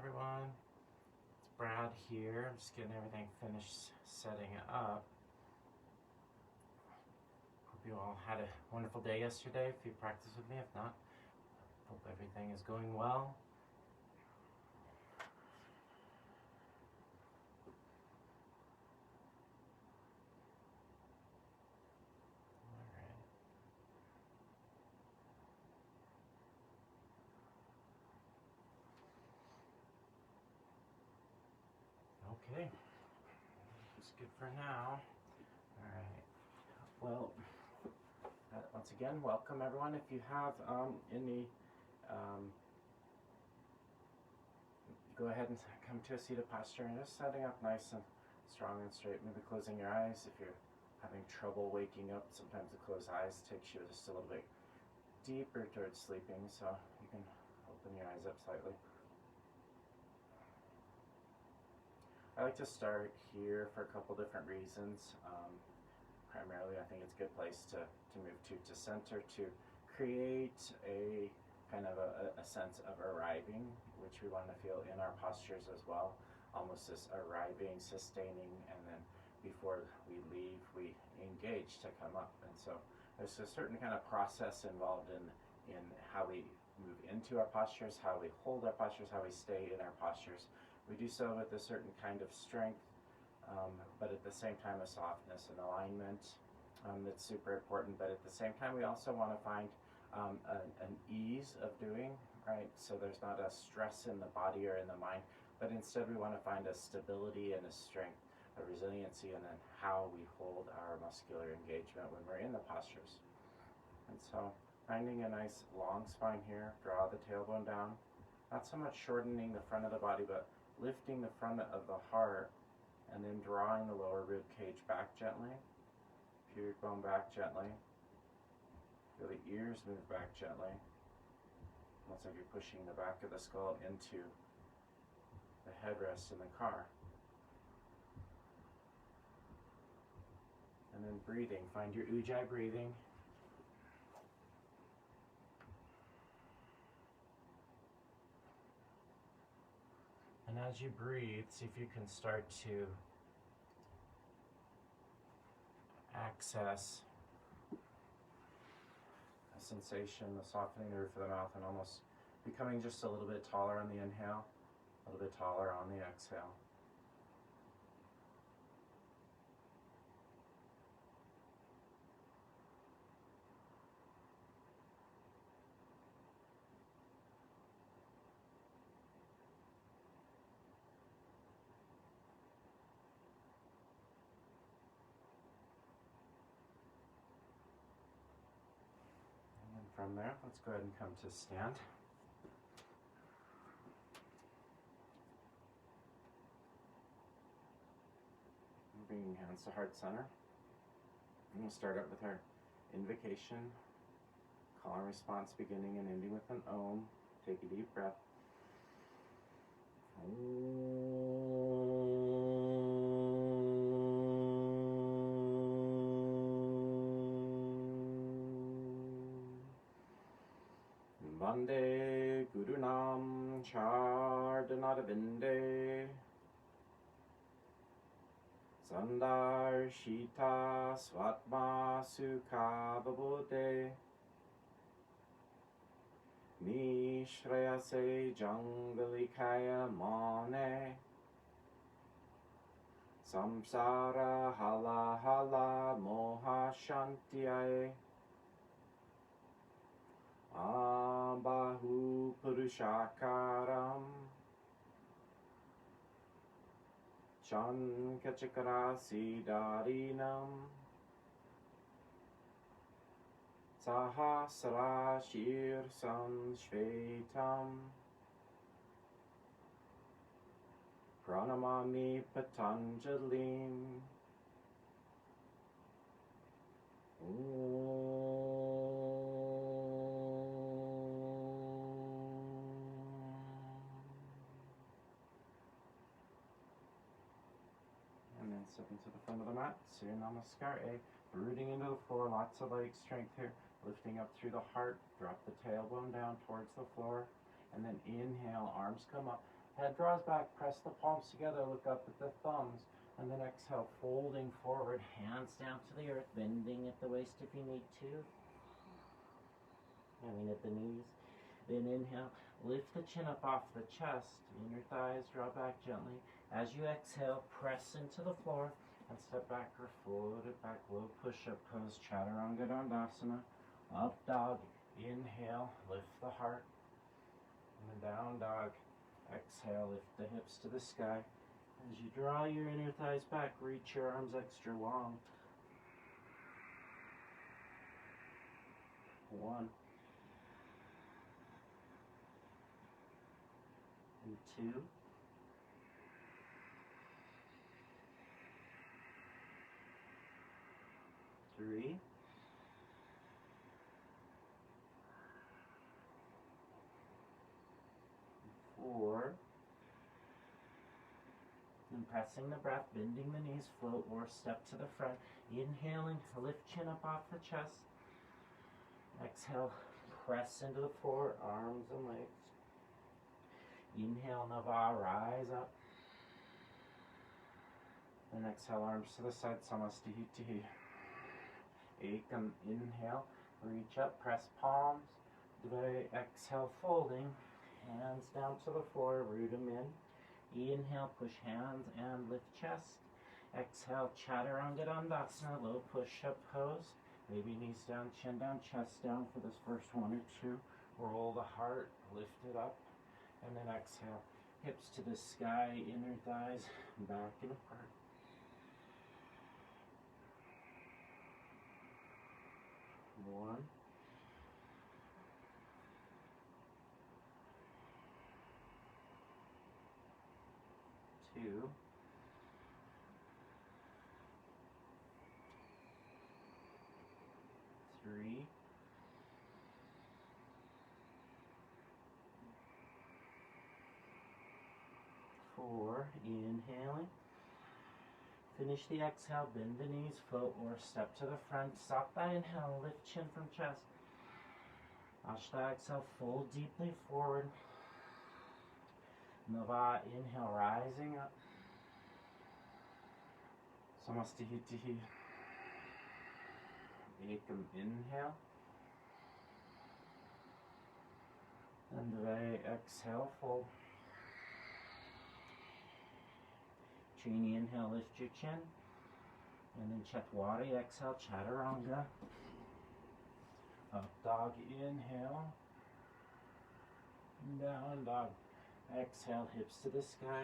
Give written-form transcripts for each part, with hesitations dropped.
everyone. It's Brad here. I'm just getting everything finished setting up. Hope you all had a wonderful day yesterday if you practiced with me. If not, hope everything is going well. Okay, that's good for now. All right. Well, once again, welcome everyone. If you have any, go ahead and come to a seated posture and just setting up nice and strong and straight. Maybe closing your eyes if you're having trouble waking up. Sometimes the closed eyes takes you just a little bit deeper towards sleeping, so you can open your eyes up slightly. I like to start here for a couple different reasons. Primarily, I think it's a good place to move to center, to create a kind of a sense of arriving, which we want to feel in our postures as well. Almost this arriving, sustaining, and then before we leave, we engage to come up. And so there's a certain kind of process involved in how we move into our postures, how we hold our postures, how we stay in our postures. We do so with a certain kind of strength, but at the same time a softness and alignment that's super important. But at the same time, we also want to find an ease of doing, right? So there's not a stress in the body or in the mind, but instead we want to find a stability and a strength, a resiliency, and then how we hold our muscular engagement when we're in the postures. And so finding a nice long spine here, draw the tailbone down, not so much shortening the front of the body, but lifting the front of the heart and then drawing the lower rib cage back gently, pubic bone back gently, feel the ears move back gently, almost like you're pushing the back of the skull into the headrest in the car. And then breathing, find your ujjayi breathing. And as you breathe, see if you can start to access a sensation, the softening the roof of the mouth, and almost becoming just a little bit taller on the inhale, a little bit taller on the exhale. From there, let's go ahead and come to stand. Bringing hands to heart center. And we'll start out with our invocation. Call and response beginning and ending with an Om. Take a deep breath. Vande Gurunam Chardanaravinde Sandar Shita Svatma Sukha Babode Nishrayase Jangalikaya Mane Samsara Hala Hala Moha Shantiyae Abahu Purushakaram Chankachakara Darinam Sahasra Shir Sanshvetam Pranamami Patanjalim Step into the front of the mat, Surya Namaskar, rooting into the floor, lots of leg strength here, lifting up through the heart, drop the tailbone down towards the floor, and then inhale, arms come up, Head draws back, press the palms together, look up at the thumbs, and then exhale, folding forward, hands down to the earth, bending at the waist if you need to. At the knees. Then inhale, lift the chin up off the chest, inner thighs draw back gently. As you exhale, press into the floor and step back or float it back, low push-up pose, Chaturanga Dandasana. Up dog, inhale, lift the heart. And then down dog, exhale, lift the hips to the sky. As you draw your inner thighs back, reach your arms extra long. 1 and 2. 3. 4. And pressing the breath, bending the knees, float or step to the front. Inhaling, lift chin up off the chest. Exhale, press into the floor, arms and legs. Inhale, Nava, rise up. And exhale, arms to the side, Samastihitihi. Ekam, inhale, reach up, press palms. Dve, exhale, folding. Hands down to the floor, root them in. Inhale, push hands and lift chest. Exhale, Chaturanga Dandasana, low push-up pose. Maybe knees down, chin down, chest down for this first 1 or 2. Roll the heart, lift it up. And then exhale, hips to the sky, inner thighs, back and apart. One. 2. 3. 4. Inhaling. Finish the exhale, bend the knees, float or step to the front. Sapta, inhale, lift chin from chest. Ashta, exhale, fold deeply forward. Nava, inhale, rising up. Samastihitihi. Ekam, inhale. And Dve, exhale, fold. Trini, inhale, lift your chin. And then Chatwari, exhale, Chaturanga. Up dog, inhale. Down dog. Exhale, hips to the sky.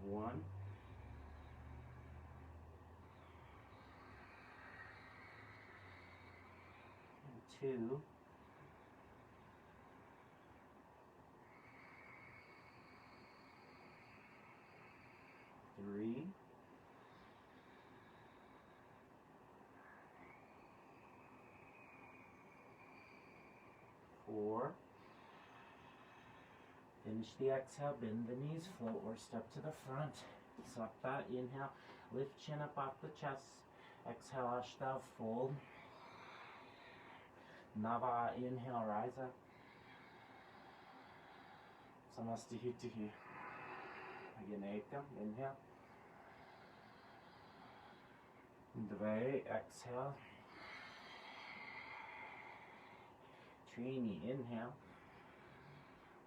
1. 2. 3. 4. Finish the exhale, bend the knees, float or step to the front. Sapta, inhale, lift chin up off the chest. Exhale, Ashta, fold. Nava, inhale, rise up. Samastihitihi. Again, Ekam, inhale. Dve, exhale. Trini, inhale.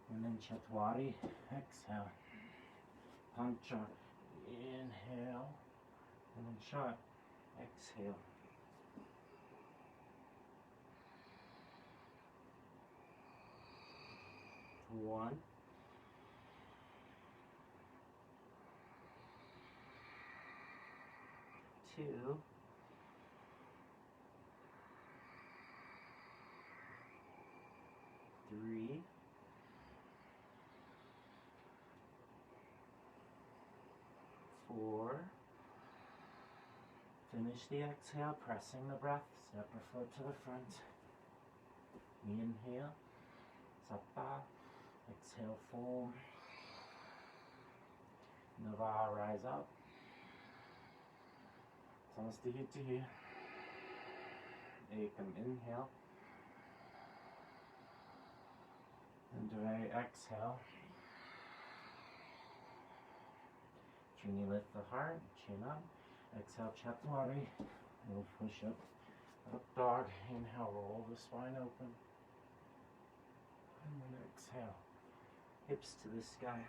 And then Chatwari, exhale. Pancha, inhale. And then Chat, exhale. One. 2. 3. 4. Finish the exhale, pressing the breath, step or foot to the front. Inhale, Sapta, exhale, fold. Nava, rise up. Samastihitihi. Ekam, inhale. And exhale. Chini lift the heart, chin up. Exhale, chaturanga. Little push up. Up dog. Inhale, roll the spine open. And then exhale. Hips to the sky.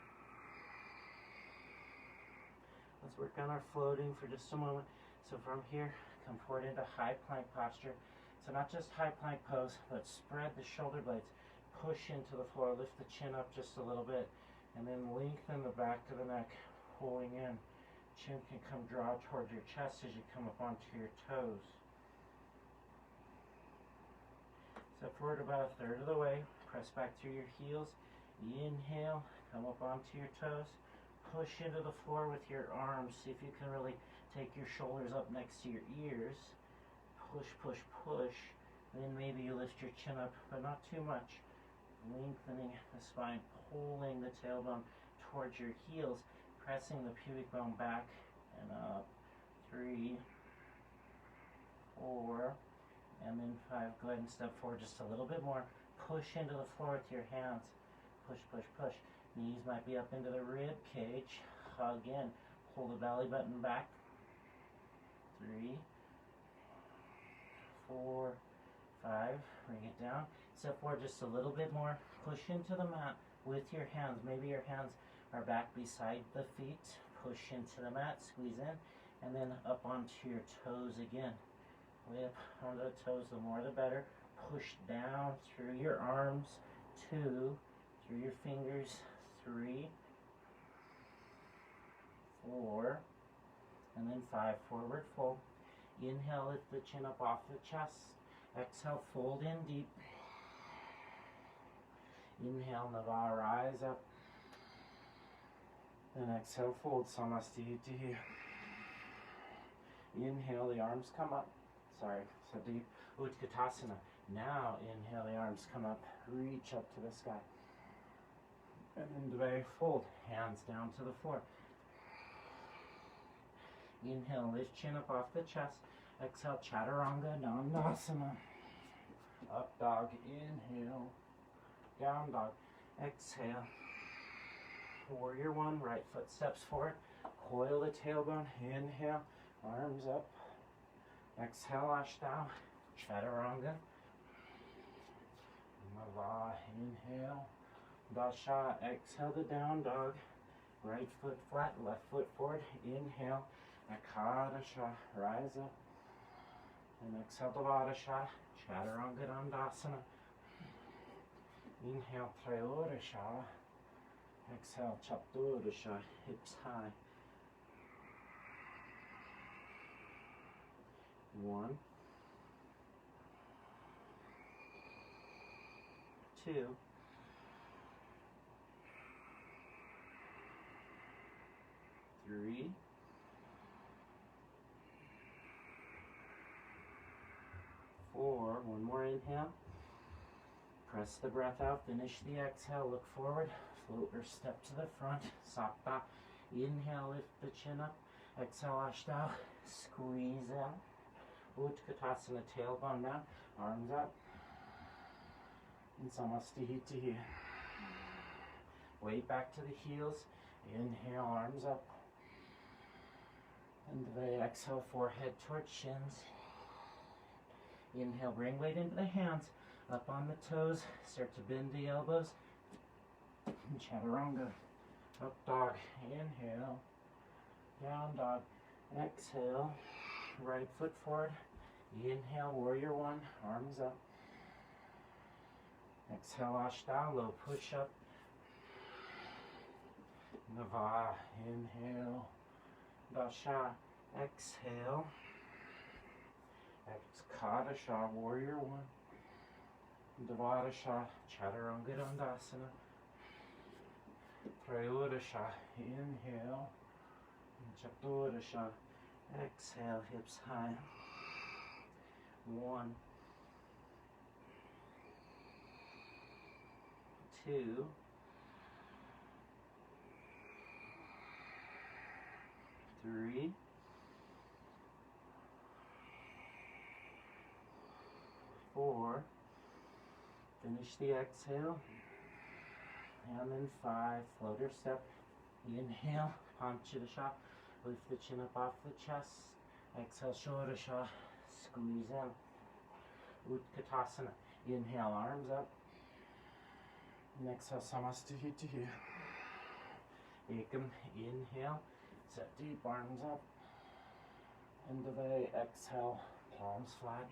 Let's work on our floating for just a moment. So from here, come forward into high plank posture. So not just high plank pose, but spread the shoulder blades. Push into the floor, lift the chin up just a little bit, and then lengthen the back of the neck, pulling in. Chin can come draw towards your chest as you come up onto your toes. Step forward about a third of the way. Press back through your heels. Inhale, come up onto your toes. Push into the floor with your arms. See if you can really take your shoulders up next to your ears. Push, push, push. Then maybe you lift your chin up, but not too much. Lengthening the spine, pulling the tailbone towards your heels, pressing the pubic bone back and up. 3, 4, and then 5. Go ahead and step forward just a little bit more. Push into the floor with your hands. Push, push, push. Knees might be up into the rib cage. Hug in. Pull the belly button back. 3, 4, 5. Bring it down. Step forward just a little bit more. Push into the mat with your hands. Maybe your hands are back beside the feet. Push into the mat. Squeeze in. And then up onto your toes again. Way up onto the toes. The more the better. Push down through your arms. 2. Through your fingers. 3, 4, and then 5. Forward fold. Inhale, lift the chin up off the chest. Exhale, fold in deep. Inhale, Nava, rise up. Then exhale, fold, Samastiti. Inhale, the arms come up. Sorry, so deep. Utkatasana. Now, inhale, the arms come up. Reach up to the sky. And then Dve, fold, hands down to the floor. Inhale, lift chin up off the chest. Exhale, Chaturanga, Dandasana. Up dog, inhale. Down dog, exhale. Warrior 1, right foot steps forward. Coil the tailbone, inhale, arms up. Exhale, Ashtanga, Chaturanga. Nava, inhale. Dasha, exhale the down dog. Right foot flat, left foot forward. Inhale, Akadasha, rise up. And exhale, Devadasha, Chaturanga Dandasana. Inhale, Trayodasha. Exhale, Chaturasha, hips high. 1, 2, 3, 4. One more inhale. Press the breath out. Finish the exhale. Look forward. Float or step to the front. Sapta. Inhale. Lift the chin up. Exhale. Ashtanga. Squeeze out. Utkatasana. Tailbone down. Arms up. And Samastiti. Weight back to the heels. Inhale. Arms up. And the exhale, forehead towards shins. Inhale, bring weight into the hands. Up on the toes. Start to bend the elbows. And Chaturanga. Up dog. Inhale. Down dog. Exhale. Right foot forward. Inhale, warrior 1. Arms up. Exhale, Ashtanga. Low push up. Nava. Inhale. Dasha, exhale. Kadasha, warrior 1. Devadasha, Chaturanga Dandasana. Trayodasha, inhale. Chaturasha, exhale, hips high. 1, 2, 3, 4. Finish the exhale. And then 5, floater step. Inhale, Panchadasha. Lift the chin up off the chest. Exhale, Shodasha. Squeeze in. Utkatasana. Inhale, arms up. And exhale, Samastihiti. Ekam, inhale. Set deep, arms up. Indave, exhale, palms flat.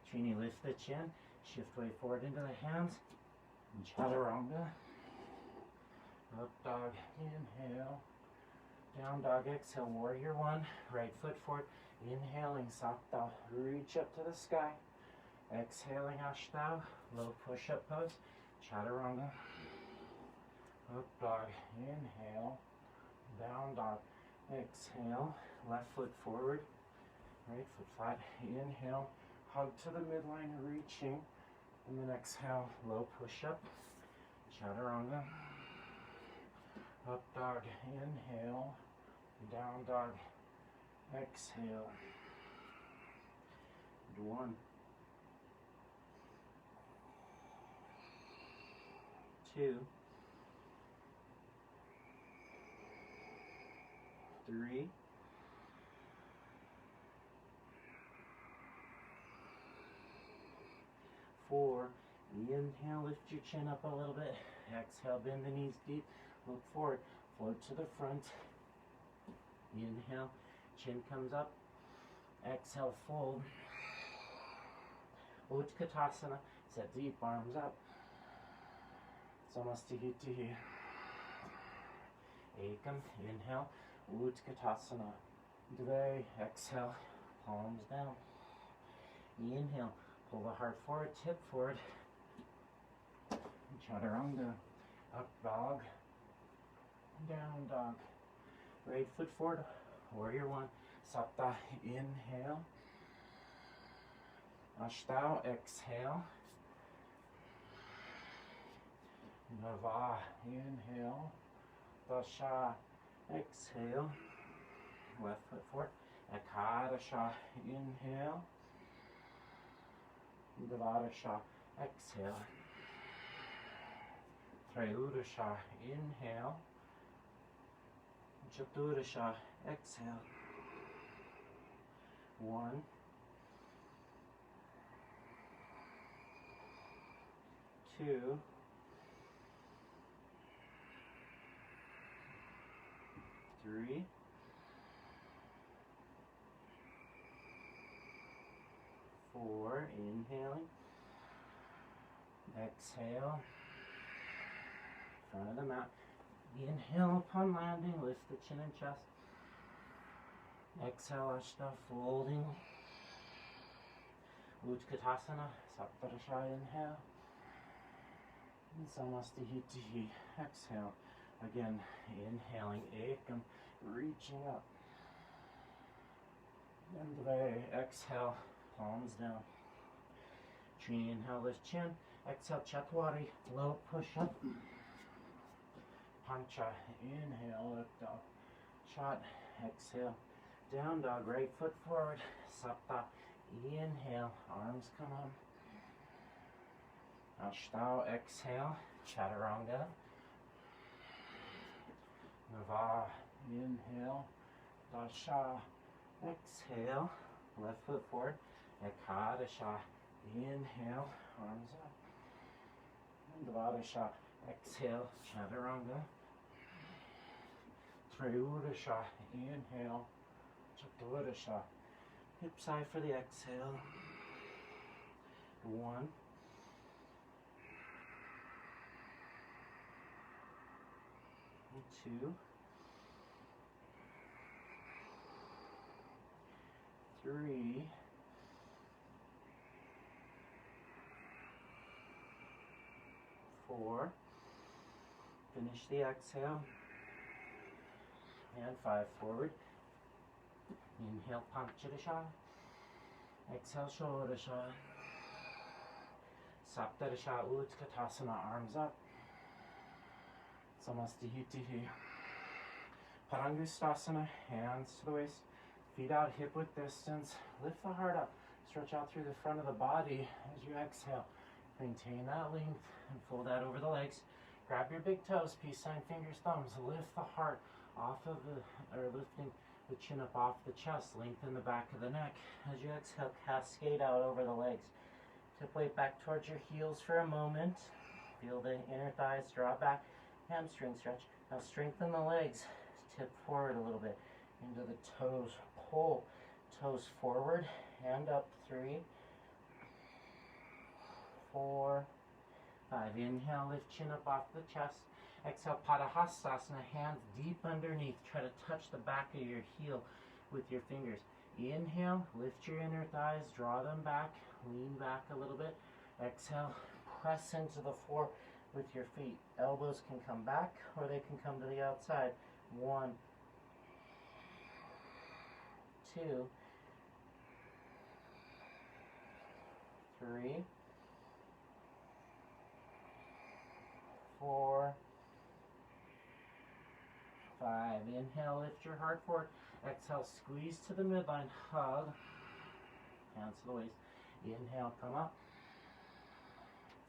Trini, lift the chin. Shift weight forward into the hands. And Chaturanga. Up dog, inhale. Down dog, exhale, warrior 1. Right foot forward. Inhaling, Sapta. Reach up to the sky. Exhaling, Ashtanga. Low push-up pose. Chaturanga. Up dog, inhale. Down dog, exhale. Left foot forward. Right foot flat. Inhale. Hug to the midline, reaching. And then exhale, low push-up. Chaturanga. Up dog, inhale. Down dog, exhale. 1, 2, 3, 4. Inhale, lift your chin up a little bit. Exhale, bend the knees deep. Look forward. Float to the front. Inhale, chin comes up. Exhale, fold. Utkatasana. Set deep, arms up. Samastihiti. Ekam, inhale. Utkatasana. Dve, exhale, palms down. Inhale, pull the heart forward, tip forward. Chaturanga. Up dog. Down dog. Right foot forward. Warrior 1. Sapta. Inhale. Ashtanga. Exhale. Nava. Inhale. Dasha. Exhale. Left foot forward. Ekadasha. Inhale. Dvadasha. Exhale. Trayudasha. Inhale. Chaturasha. Exhale. 1, 2, 3, 4. Inhaling. Exhale. Front of the mat. Inhale upon landing. Lift the chin and chest. Exhale, Ashtanga, folding. Utkatasana. Saptarasha. Inhale. And Samastihiti. Exhale. Again, inhaling. Ekam. Reaching up. And exhale. Palms down. Trini, inhale, lift chin. Exhale, Chatwari. Low push up. Pancha. Inhale, lift up. Chat. Exhale. Down dog. Right foot forward. Sapta. Inhale. Arms come on. Ashtanga. Exhale. Chaturanga. Nava. Inhale. Dasha. Exhale. Left foot forward. Ekadasha. Inhale. Arms up. And Dvadasha. Exhale. Chaturanga. Trayudasha. Inhale. Chaturasha. Hip side for the exhale. 1, 2, 3, 4. Finish the exhale. And 5 forward. Inhale, Panchadasha. Exhale, Shodasha. Saptarasha, Utkatasana, arms up. Samastihiti. Parangustasana, hands to the waist. Feet out, hip width distance. Lift the heart up. Stretch out through the front of the body as you exhale. Maintain that length and fold that over the legs. Grab your big toes, peace sign, fingers, thumbs. Lift the heart off of lifting the chin up off the chest. Lengthen the back of the neck. As you exhale, cascade out over the legs. Tip weight back towards your heels for a moment. Feel the inner thighs draw back. Hamstring stretch. Now strengthen the legs. Tip forward a little bit into the toes. Pull toes forward and up. 3, 4, 5. Inhale, lift chin up off the chest. Exhale, Padahastasana, hands deep underneath. Try to touch the back of your heel with your fingers. Inhale, lift your inner thighs, draw them back, lean back a little bit. Exhale, press into the floor with your feet. Elbows can come back or they can come to the outside. 1, 2, 3, 4, 5. Inhale, lift your heart forward. Exhale, squeeze to the midline. Hug. Hands to the waist. Inhale, come up.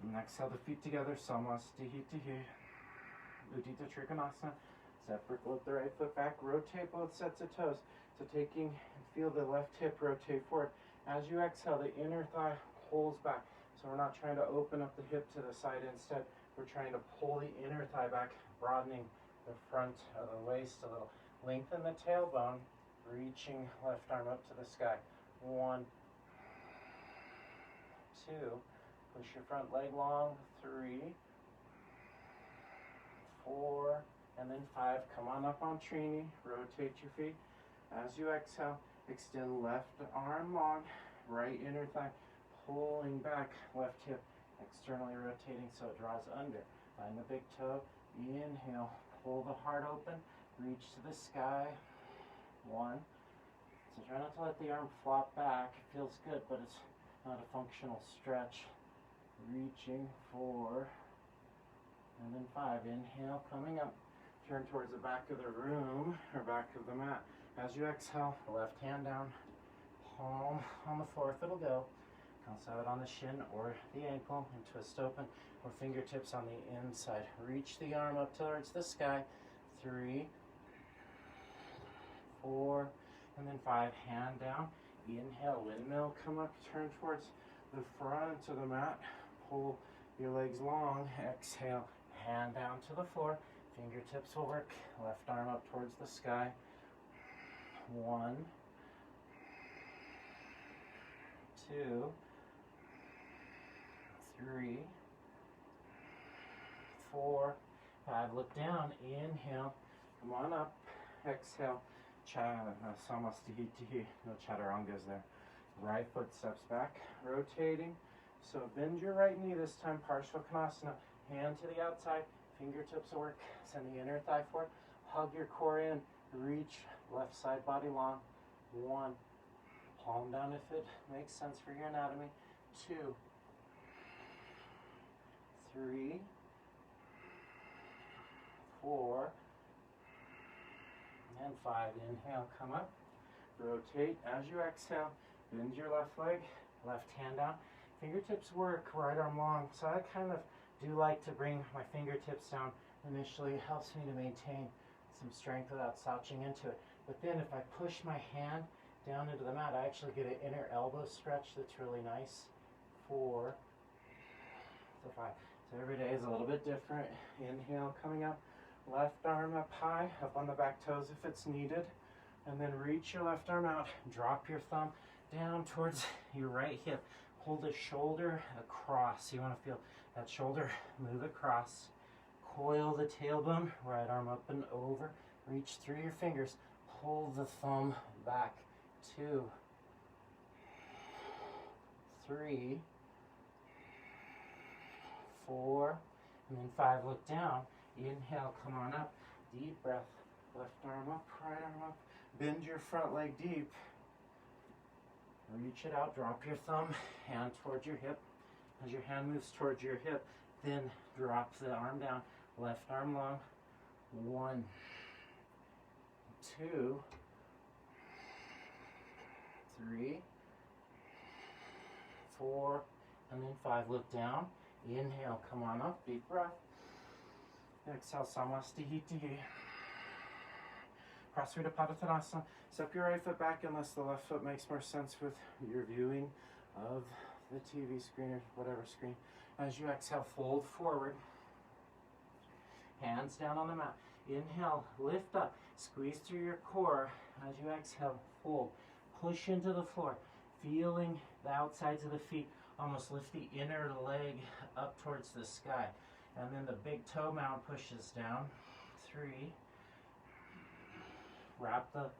And exhale, the feet together. Samasthiti. Udita Trikonasana. Separate, float the right foot back. Rotate both sets of toes. So feel the left hip rotate forward. As you exhale, the inner thigh pulls back. So we're not trying to open up the hip to the side. Instead, we're trying to pull the inner thigh back, broadening the front of the waist a little. Lengthen the tailbone, reaching left arm up to the sky. 1, 2. Push your front leg long. 3, 4, and then 5. Come on up on Trini. Rotate your feet. As you exhale, extend left arm long, right inner thigh pulling back, left hip externally rotating so it draws under. Find the big toe. Inhale, pull the heart open, reach to the sky. 1. So try not to let the arm flop back. It feels good, but it's not a functional stretch. Reaching. 4, and then 5. Inhale, coming up. Turn towards the back of the room or back of the mat. As you exhale, left hand down, palm on the floor if it'll go. Have it on the shin or the ankle and twist open, or fingertips on the inside. Reach the arm up towards the sky. 3, 4, and then 5. Hand down. Inhale, windmill, come up, turn towards the front of the mat. Pull your legs long. Exhale, hand down to the floor. Fingertips will work. Left arm up towards the sky. 1, 2, 3, 4, 5. Look down. Inhale. Come on up. Exhale. Samasthiti. No chaturangas there. Right foot steps back. Rotating. So bend your right knee this time. Parsvakonasana. Hand to the outside. Fingertips work. Send the inner thigh forward. Hug your core in. Reach left side body long. 1. Palm down if it makes sense for your anatomy. 2, 3, 4, and 5. Inhale, come up. Rotate. As you exhale, bend your left leg, left hand down. Fingertips work, right arm long. So I kind of do like to bring my fingertips down initially. It helps me to maintain some strength without slouching into it. But then if I push my hand down into the mat, I actually get an inner elbow stretch that's really nice. 4, so 5. So every day is a little bit different. Inhale, coming up. Left arm up high, up on the back toes if it's needed. And then reach your left arm out. Drop your thumb down towards your right hip. Hold the shoulder across. You want to feel that shoulder move across. Coil the tailbone, right arm up and over. Reach through your fingers. Pull the thumb back. 2, 3, 4, and then 5. Look down. Inhale, come on up. Deep breath. Left arm up, right arm up. Bend your front leg deep. Reach it out. Drop your thumb. Hand towards your hip. As your hand moves towards your hip, then drop the arm down. Left arm long. 1, 2, 3, 4, and then 5. Look down. Inhale, come on up, deep breath. Exhale, Samastihiti. Prasarita Padottanasana. Step your right foot back unless the left foot makes more sense with your viewing of the TV screen or whatever screen. As you exhale, fold forward. Hands down on the mat. Inhale, lift up, squeeze through your core. As you exhale, fold. Push into the floor, feeling the outsides of the feet. Almost lift the inner leg up towards the sky. And then the big toe mound pushes down. 3. Wrap the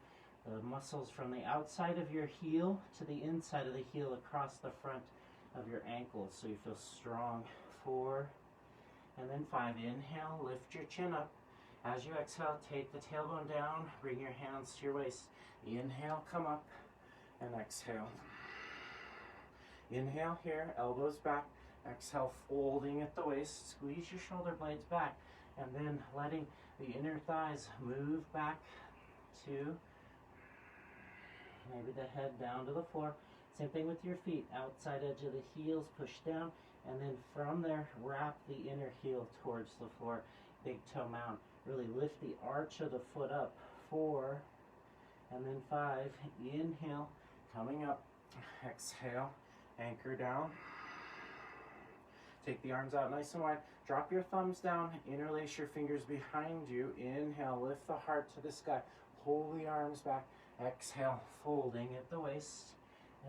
muscles from the outside of your heel to the inside of the heel across the front of your ankles so you feel strong. 4. And then 5. Inhale, lift your chin up. As you exhale, take the tailbone down, bring your hands to your waist. Inhale, come up, and exhale. Inhale here, elbows back. Exhale, folding at the waist. Squeeze your shoulder blades back, and then letting the inner thighs move back to maybe the head down to the floor. Same thing with your feet. Outside edge of the heels, push down, and then from there, wrap the inner heel towards the floor. Big toe mound. Really lift the arch of the foot up. 4, and then 5. Inhale, coming up. Exhale, anchor down. Take the arms out nice and wide. Drop your thumbs down. Interlace your fingers behind you. Inhale, lift the heart to the sky. Pull the arms back. Exhale, folding at the waist.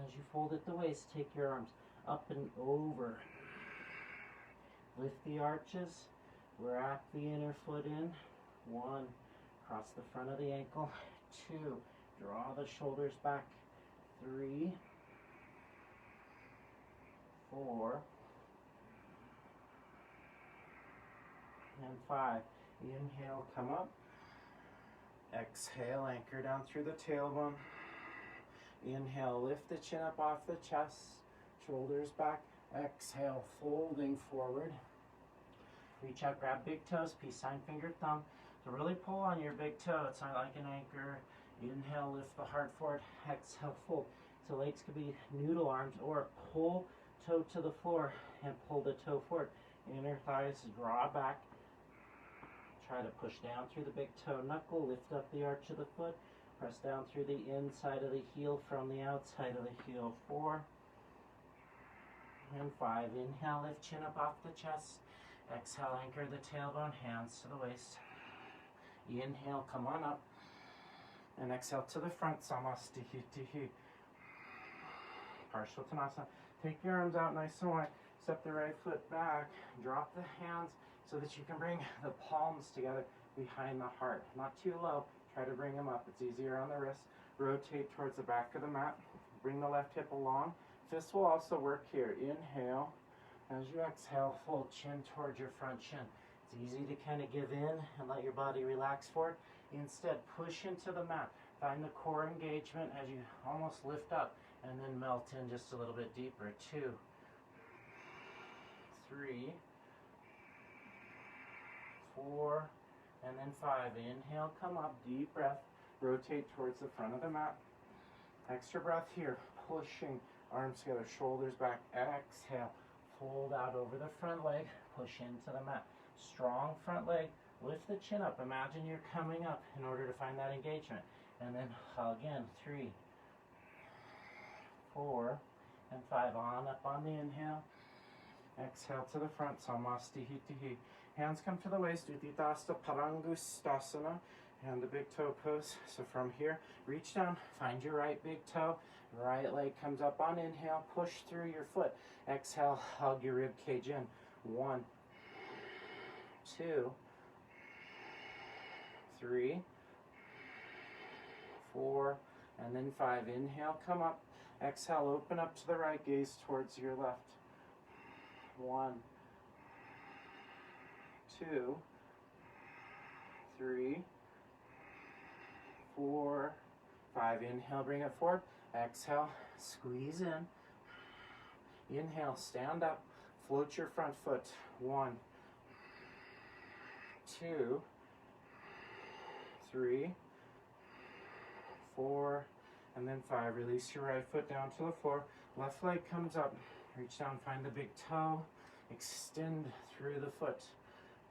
As you fold at the waist, take your arms up and over. Lift the arches. Wrap the inner foot in. 1, cross the front of the ankle. 2, draw the shoulders back. 3, 4, and 5. Inhale, come up. Exhale, anchor down through the tailbone. Inhale, lift the chin up off the chest. Shoulders back. Exhale, folding forward. Reach out, grab big toes, peace sign, finger, thumb. So really pull on your big toe. It's not like an anchor. Inhale, lift the heart forward. Exhale, fold. So legs could be noodle arms, or pull toe to the floor and pull the toe forward. Inner thighs draw back. Try to push down through the big toe knuckle. Lift up the arch of the foot. Press down through the inside of the heel from the outside of the heel. 4 and 5. Inhale, lift chin up off the chest. Exhale, anchor the tailbone, hands to the waist. Inhale, come on up. And exhale to the front, Samastihiti. Parshvottanasana. Take your arms out nice and wide. Step the right foot back. Drop the hands so that you can bring the palms together behind the heart. Not too low. Try to bring them up. It's easier on the wrist. Rotate towards the back of the mat. Bring the left hip along. Fists will also work here. Inhale. As you exhale, fold chin towards your front shin. It's easy to kind of give in and let your body relax forward. Instead, push into the mat. Find the core engagement as you almost lift up and then melt in just a little bit deeper. 2, 3, 4, and then 5. Inhale, come up, deep breath. Rotate towards the front of the mat. Extra breath here. Pushing arms together, shoulders back. Exhale. Fold out over the front leg, push into the mat. Strong front leg, lift the chin up. Imagine you're coming up in order to find that engagement. And then again, 3, 4, and 5. On up on the inhale. Exhale to the front, Samastihiti. Hands come to the waist, Utthita Parangustasana, and the big toe pose. So from here, reach down, find your right big toe. Right leg comes up on inhale, push through your foot. Exhale, hug your rib cage in. 1, 2, 3, 4, and then 5. Inhale, come up. Exhale, open up to the right, gaze towards your left. 1, 2, 3, 4, 5. Inhale, bring it forward. Exhale, squeeze in. Inhale, stand up. Float your front foot. 1, 2, 3, 4, and then 5. Release your right foot down to the floor. Left leg comes up. Reach down, find the big toe. extend through the foot.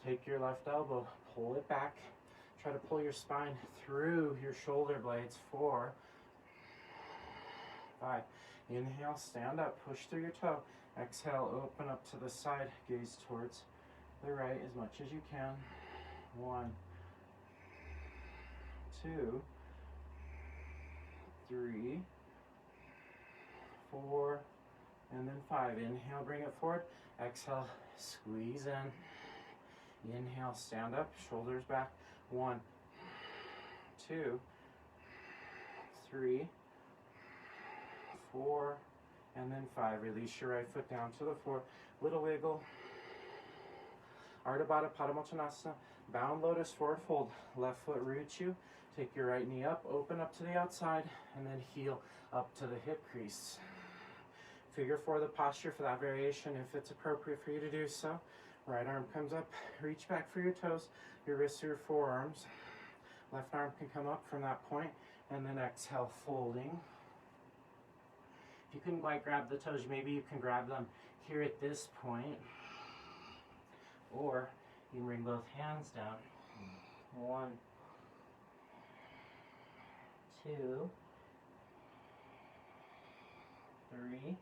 Take your left elbow, pull it back. Try to pull your spine through your shoulder blades. 4, 5. Inhale, stand up, push through your toe. Exhale, open up to the side, gaze towards the right as much as you can. 1, 2, 3, 4, and then 5. Inhale, bring it forward. Exhale, squeeze in. Inhale, stand up, shoulders back. 1, 2, 3, 4, and then 5. Release your right foot down to the floor. Little wiggle. Ardha Baddha Padamottanasana. Bound lotus forward fold. Left foot roots you. Take your right knee up, open up to the outside, and then heel up to the hip crease. Figure 4 the posture for that variation if it's appropriate for you to do so. Right arm comes up, reach back for your toes, your wrists or your forearms. Left arm can come up from that point, and then exhale, folding. If you couldn't quite grab the toes, maybe you can grab them here at this point, or you can bring both hands down. 1, 2, 3,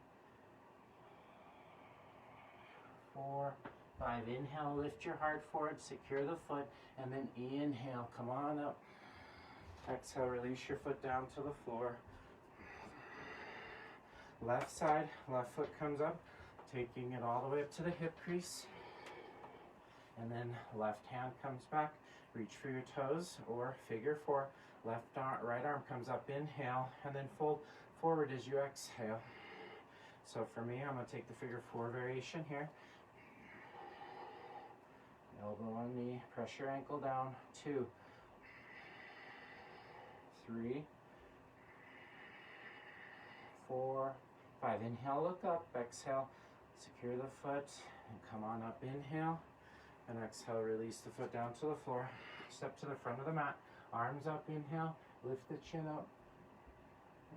4, 5. Inhale, lift your heart forward, secure the foot, and then inhale, come on up. Exhale, release your foot down to the floor. Left side, left foot comes up, taking it all the way up to the hip crease. And then left hand comes back, reach for your toes, or figure 4. Left arm, right arm comes up, inhale, and then fold forward as you exhale. So for me, I'm going to take the figure 4 variation here. Elbow on knee, press your ankle down. 2, 3, 4, 5. Inhale, look up, exhale, secure the foot, and come on up, inhale, and exhale, release the foot down to the floor. Step to the front of the mat, arms up, inhale, lift the chin up,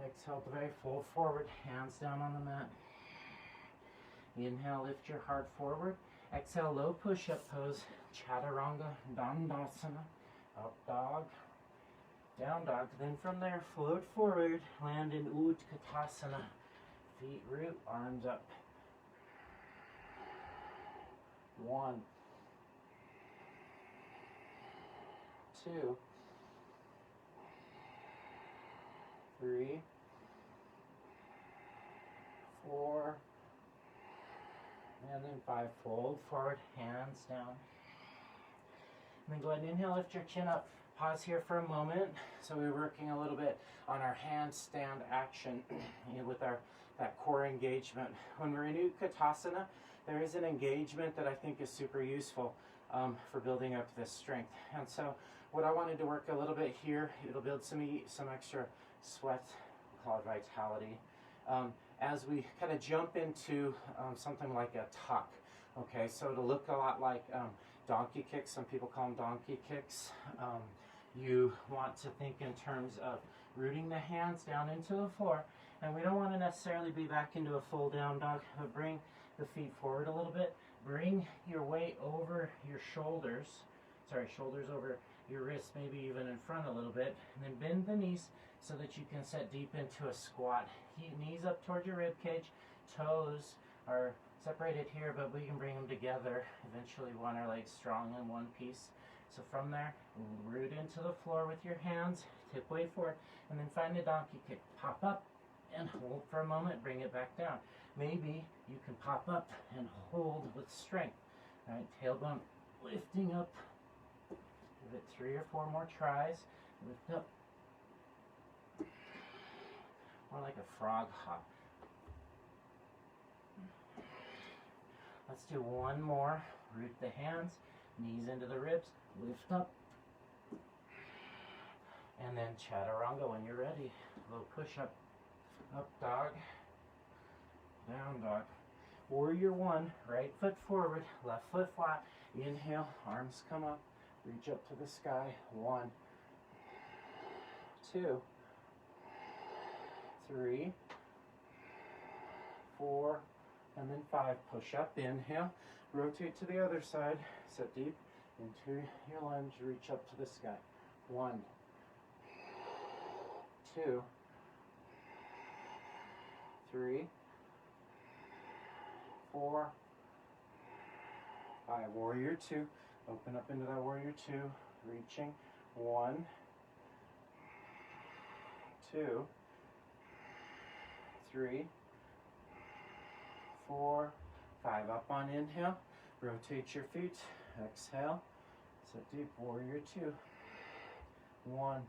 exhale, Dvay, fold forward, hands down on the mat. Inhale, lift your heart forward. Exhale, low push-up pose, Chaturanga Dandasana, up dog, down dog. Then from there, float forward, land in Utkatasana. Feet root, arms up. 1, 2, 3, 4, and then 5. Fold forward, hands down. And then go ahead and inhale, lift your chin up. Pause here for a moment. So we're working a little bit on our handstand action with that core engagement. When we're in Utkatasana, there is an engagement that I think is super useful for building up this strength. And so what I wanted to work a little bit here, it'll build some extra sweat, we'll call it vitality, as we kind of jump into something like a tuck. Okay, so it'll look a lot like donkey kicks. Some people call them donkey kicks. You want to think in terms of rooting the hands down into the floor, and we don't want to necessarily be back into a full down dog, but bring the feet forward a little bit. Bring your weight over your shoulders, shoulders over your wrists, maybe even in front a little bit, and then bend the knees so that you can set deep into a squat. Knees up towards your rib cage, toes are separated here, but we can bring them together. Eventually want our legs strong in one piece. So from there, root into the floor with your hands, tip weight forward, and then find the donkey kick. Pop up and hold for a moment, bring it back down. Maybe you can pop up and hold with strength. All right, tailbone lifting up. Give it 3 or 4 more tries. Lift up. More like a frog hop. Let's do one more. Root the hands, knees into the ribs, lift up. And then Chaturanga when you're ready. Low push up, up dog, down dog. Warrior 1, right foot forward, left foot flat. Inhale, arms come up, reach up to the sky. 1, 2, 3, 4, and then 5, push up, inhale, rotate to the other side, sit deep into your lunge, reach up to the sky. 1, 2, 3, 4, 5. Warrior 2. Open up into that warrior 2. Reaching. 1, 2, 3, 4, 5. Up on inhale. Rotate your feet. Exhale. Sit deep. Warrior 2. 1,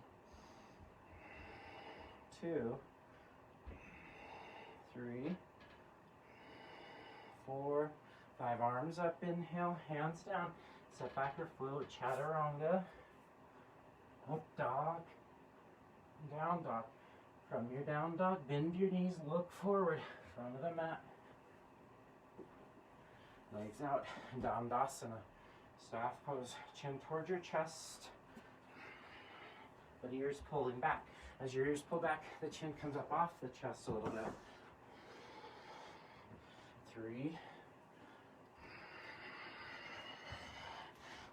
2, 3, 4, 5. Arms up, inhale, hands down. Set back or float, chaturanga. Up dog, down dog. From your down dog, bend your knees, look forward, front of the mat. Legs out, Dandasana. Staff pose, chin towards your chest, but ears pulling back. As your ears pull back, the chin comes up off the chest a little bit. 3,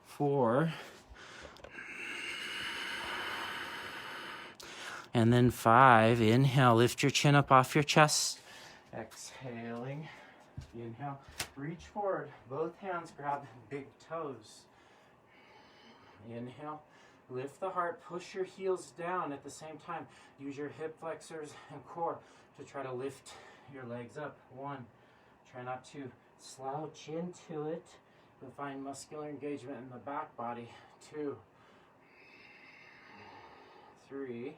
4, and then 5. Inhale, lift your chin up off your chest. Exhaling, inhale, reach forward. Both hands grab big toes. Inhale, lift the heart, push your heels down at the same time. Use your hip flexors and core to try to lift your legs up. 1, try not to slouch into it, but find muscular engagement in the back body. 2, 3,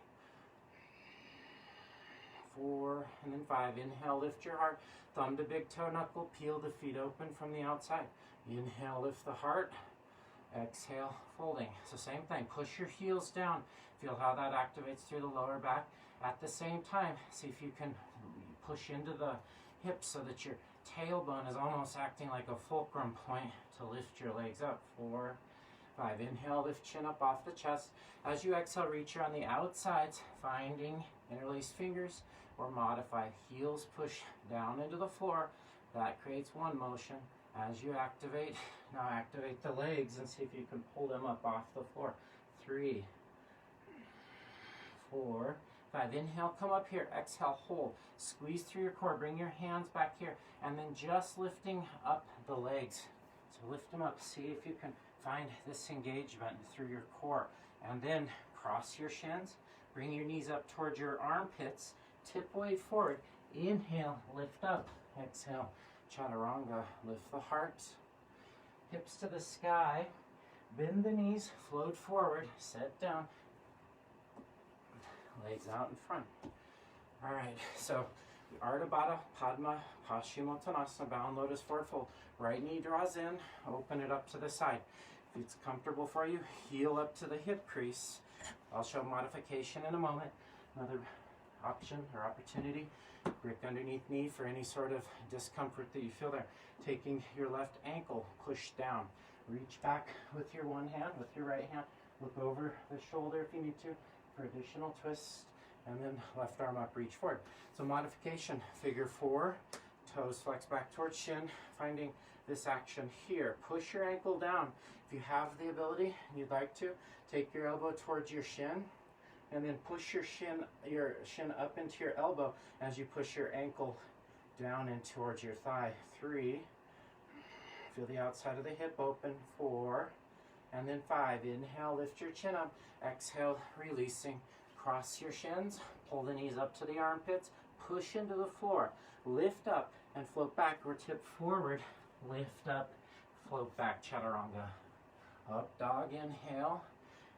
4, and then 5. Inhale, lift your heart, thumb to big toe knuckle, peel the feet open from the outside. Inhale, lift the heart. Exhale, folding. So same thing, push your heels down. Feel how that activates through the lower back. At the same time, see if you can push into the hips so that your tailbone is almost acting like a fulcrum point to lift your legs up. 4, 5. Inhale, lift chin up off the chest. As you exhale, reach around the outsides, finding interlaced fingers, or modify. Heels push down into the floor. That creates one motion. As you activate, now activate the legs and see if you can pull them up off the floor. 3, 4, 5. Inhale, come up here. Exhale, hold. Squeeze through your core. Bring your hands back here. And then just lifting up the legs. So lift them up. See if you can find this engagement through your core. And then cross your shins. Bring your knees up towards your armpits. Tip weight forward. Inhale, lift up. Exhale, chaturanga. Lift the heart. Hips to the sky. Bend the knees. Float forward. Set down. Legs out in front. All right, so Ardha Baddha Padma Paschimottanasana, bound lotus forward fold. Right knee draws in, open it up to the side. If it's comfortable for you, heel up to the hip crease. I'll show modification in a moment. Another option or opportunity, grip underneath knee for any sort of discomfort that you feel there. Taking your left ankle, push down. Reach back with your one hand, with your right hand. Look over the shoulder if you need to for additional twist. And then left arm up, reach forward. So modification, figure 4, toes flex back towards shin, finding this action here. Push your ankle down. If you have the ability and you'd like to, take your elbow towards your shin, and then push your shin up into your elbow as you push your ankle down and towards your thigh. 3, feel the outside of the hip open. 4, and then 5. Inhale, lift your chin up. Exhale, releasing. Cross your shins, pull the knees up to the armpits, push into the floor, lift up and float back or tip forward, lift up, float back, chaturanga. Up dog, inhale,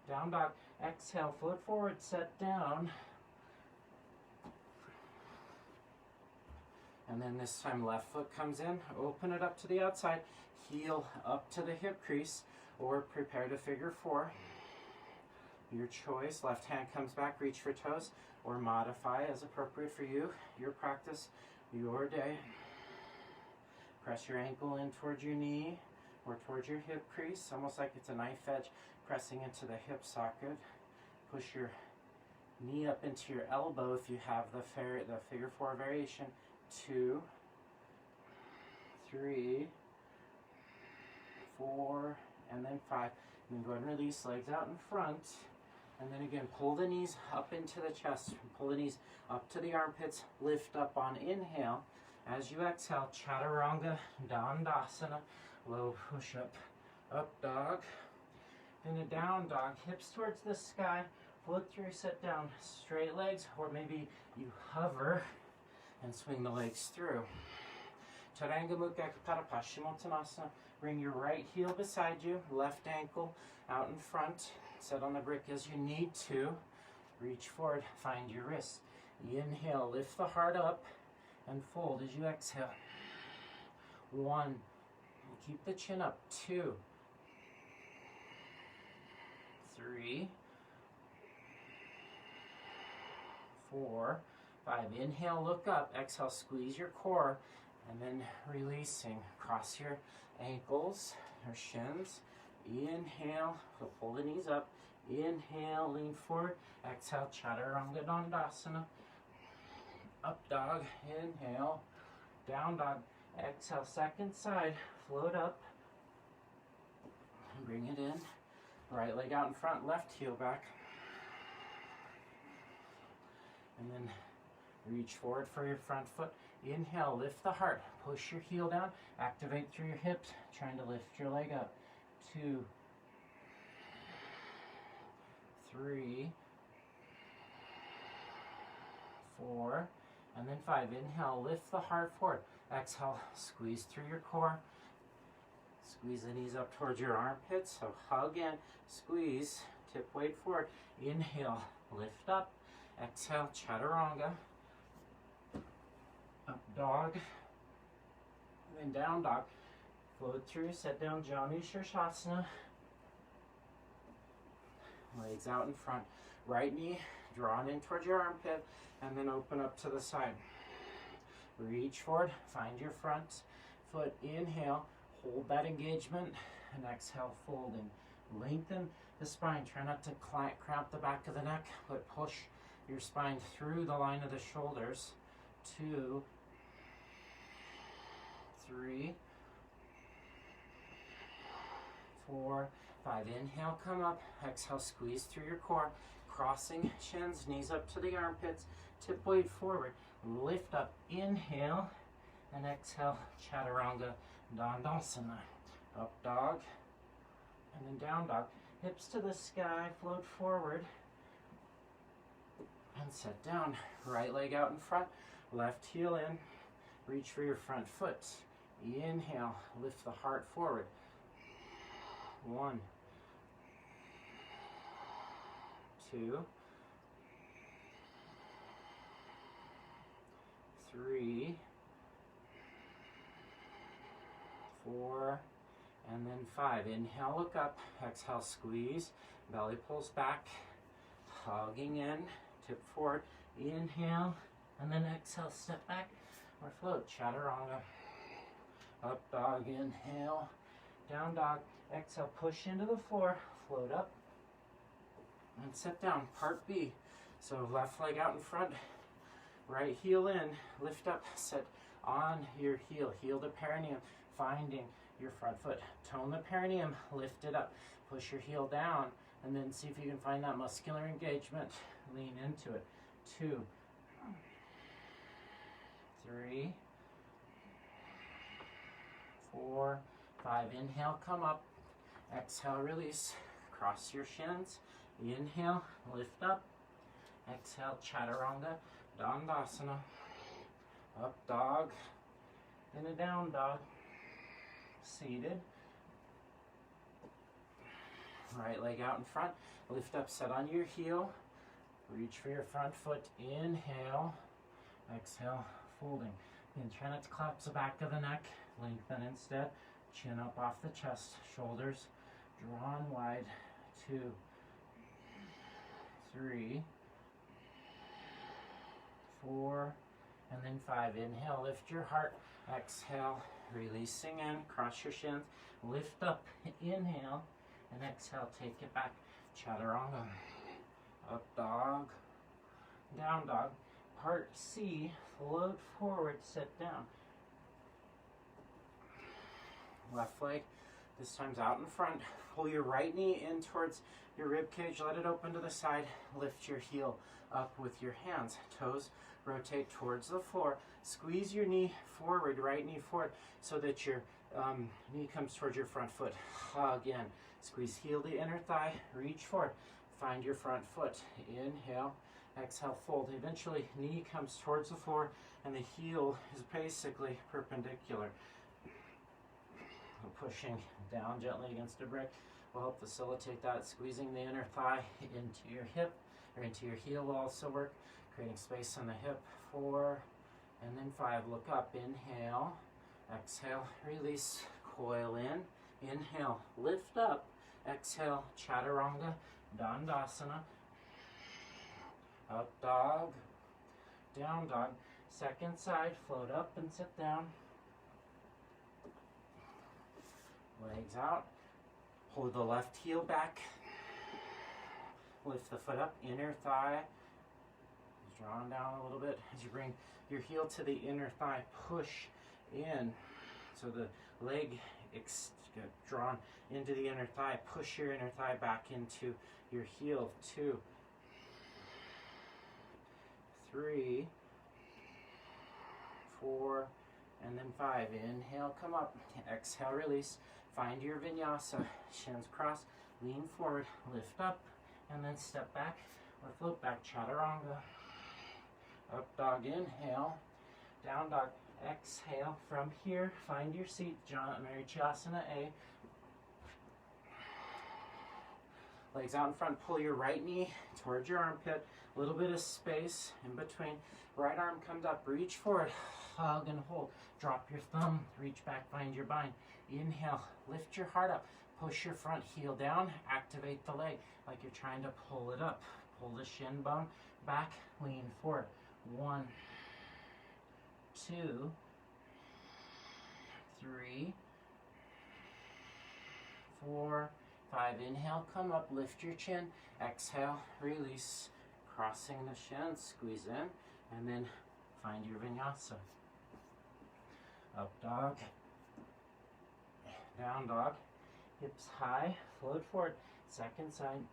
down dog, exhale, float forward, set down. And then this time left foot comes in, open it up to the outside, heel up to the hip crease, or prepare to figure 4. Your choice. Left hand comes back, reach for toes, or modify as appropriate for you, your practice, your day. Press your ankle in towards your knee or towards your hip crease, almost like it's a knife edge pressing into the hip socket. Push your knee up into your elbow if you have the figure 4 variation. 2, 3, 4, and then 5. And then go ahead and release, legs out in front. And then again, pull the knees up into the chest. Pull the knees up to the armpits. Lift up on inhale. As you exhale, Chaturanga, Dandasana, low push-up, up dog. Then a down dog, hips towards the sky. Float through, sit down, straight legs, or maybe you hover and swing the legs through. Chaturanga Mukha Pada Paschimottanasana. Bring your right heel beside you, left ankle out in front. Sit on the brick as you need to. Reach forward, find your wrists. Inhale, lift the heart up and fold as you exhale. 1, keep the chin up. 2, 3, 4, 5. Inhale, look up. Exhale, squeeze your core. And then releasing. Cross your ankles or shins. Inhale, pull the knees up. Inhale, lean forward. Exhale, Chaturanga Dandasana. Up dog, inhale. Down dog, exhale, second side. Float up. Bring it in. Right leg out in front, left heel back. And then reach forward for your front foot. Inhale, lift the heart. Push your heel down. Activate through your hips. Trying to lift your leg up. 2, 3, 4, and then 5. Inhale, lift the heart forward. Exhale, squeeze through your core. Squeeze the knees up towards your armpits. So hug in, squeeze, tip weight forward. Inhale, lift up. Exhale, Chaturanga. Up dog. And then down dog. Float through, sit down, Janu Shirshasana. Legs out in front. Right knee drawn in towards your armpit, and then open up to the side. Reach forward, find your front foot. Inhale, hold that engagement, and exhale, folding. Lengthen the spine. Try not to cramp the back of the neck, but push your spine through the line of the shoulders. 2, 3, 4, 5. Inhale, come up. Exhale, squeeze through your core. Crossing shins, knees up to the armpits. Tip weight forward. Lift up. Inhale. And exhale, Chaturanga Dandasana. Up dog. And then down dog. Hips to the sky. Float forward. And sit down. Right leg out in front. Left heel in. Reach for your front foot. Inhale. Lift the heart forward. 1, 2, 3, 4, and then 5. Inhale, look up. Exhale, squeeze. Belly pulls back. Hugging in. Tip forward. Inhale, and then exhale, step back or float. Chaturanga. Up dog, inhale. Down dog. Exhale, push into the floor, float up, and sit down. Part B. So left leg out in front, right heel in, lift up, sit on your heel. Heel the perineum, finding your front foot. Tone the perineum, lift it up. Push your heel down, and then see if you can find that muscular engagement. Lean into it. 2, 3, 4, 5. Inhale, come up. Exhale, release. Cross your shins. Inhale, lift up. Exhale, Chaturanga Dandasana. Up dog. Then a down dog. Seated. Right leg out in front. Lift up, set on your heel. Reach for your front foot. Inhale. Exhale, folding. And try not to collapse the back of the neck. Lengthen instead. Chin up off the chest. Shoulders drawn wide. 2, 3, 4, and then 5. Inhale, lift your heart. Exhale, releasing in. Cross your shins. Lift up. Inhale. And exhale, take it back. Chaturanga. Up dog. Down dog. Part C. Float forward. Sit down. Left leg, this time's out in front. Pull your right knee in towards your rib cage, let it open to the side. Lift your heel up with your hands. Toes rotate towards the floor. Squeeze your knee forward, right knee forward, so that your knee comes towards your front foot. Hug in. Squeeze heel to inner thigh, reach forward. Find your front foot. Inhale, exhale, fold. Eventually, knee comes towards the floor and the heel is basically perpendicular. Pushing down gently against a brick will help facilitate that. Squeezing the inner thigh into your hip or into your heel will also work. Creating space on the hip. 4 and then 5. Look up. Inhale. Exhale. Release. Coil in. Inhale. Lift up. Exhale. Chaturanga. Dandasana. Up dog. Down dog. Second side. Float up and sit down. Legs out. Pull the left heel back. Lift the foot up. Inner thigh is drawn down a little bit. As you bring your heel to the inner thigh, push in. So the leg drawn into the inner thigh. Push your inner thigh back into your heel. 2, 3, 4, and then 5. Inhale, come up. Exhale, release. Find your vinyasa. Shins cross. Lean forward. Lift up. And then step back or float back. Chaturanga. Up dog. Inhale. Down dog. Exhale. From here, find your seat. Marichasana A. Legs out in front. Pull your right knee towards your armpit. A little bit of space in between. Right arm comes up. Reach forward. Hug and hold. Drop your thumb. Reach back. Find your bind. Inhale. Lift your heart up. Push your front heel down. Activate the leg like you're trying to pull it up. Pull the shin bone back. Lean forward. 1, 2, 3, 4, 5. Inhale, come up, lift your chin. Exhale, release. Crossing the shins, squeeze in, and then find your vinyasa. Up dog, down dog, hips high, float forward. Second side,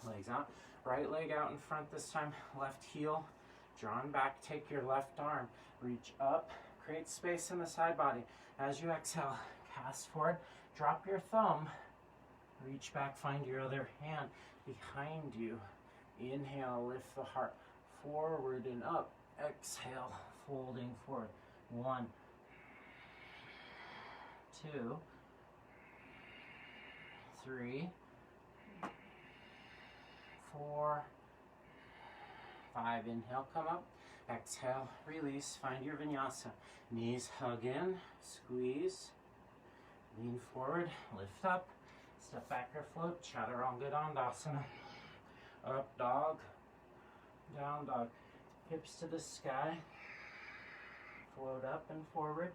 legs out. Right leg out in front this time, left heel drawn back. Take your left arm, reach up, create space in the side body. As you exhale, cast forward, drop your thumb, reach back, find your other hand behind you. Inhale, lift the heart forward and up. Exhale, folding forward. 1, 2, 3, 4, 5. Inhale, come up. Exhale, release. Find your vinyasa. Knees hug in, squeeze. Lean forward, lift up. Step back or float. Chaturanga Dandasana. Up dog, down dog. Hips to the sky. Float up and forward.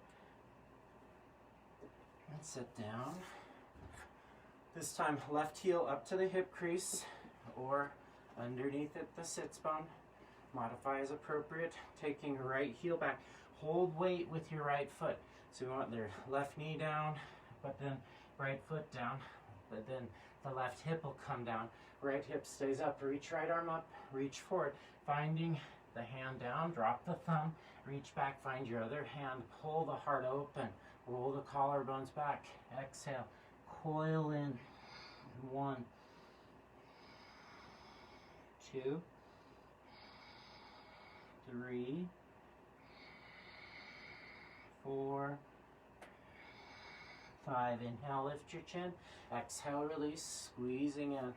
And sit down. This time, left heel up to the hip crease or underneath it, the sits bone. Modify as appropriate. Taking right heel back. Hold weight with your right foot. So we want their left knee down, but then right foot down. But then the left hip will come down. Right hip stays up. Reach right arm up. Reach forward. Finding the hand down. Drop the thumb. Reach back. Find your other hand. Pull the heart open. Roll the collarbones back. Exhale. Coil in. 1, 2, 3, 4, 5. Inhale, lift your chin. Exhale, release, squeezing in.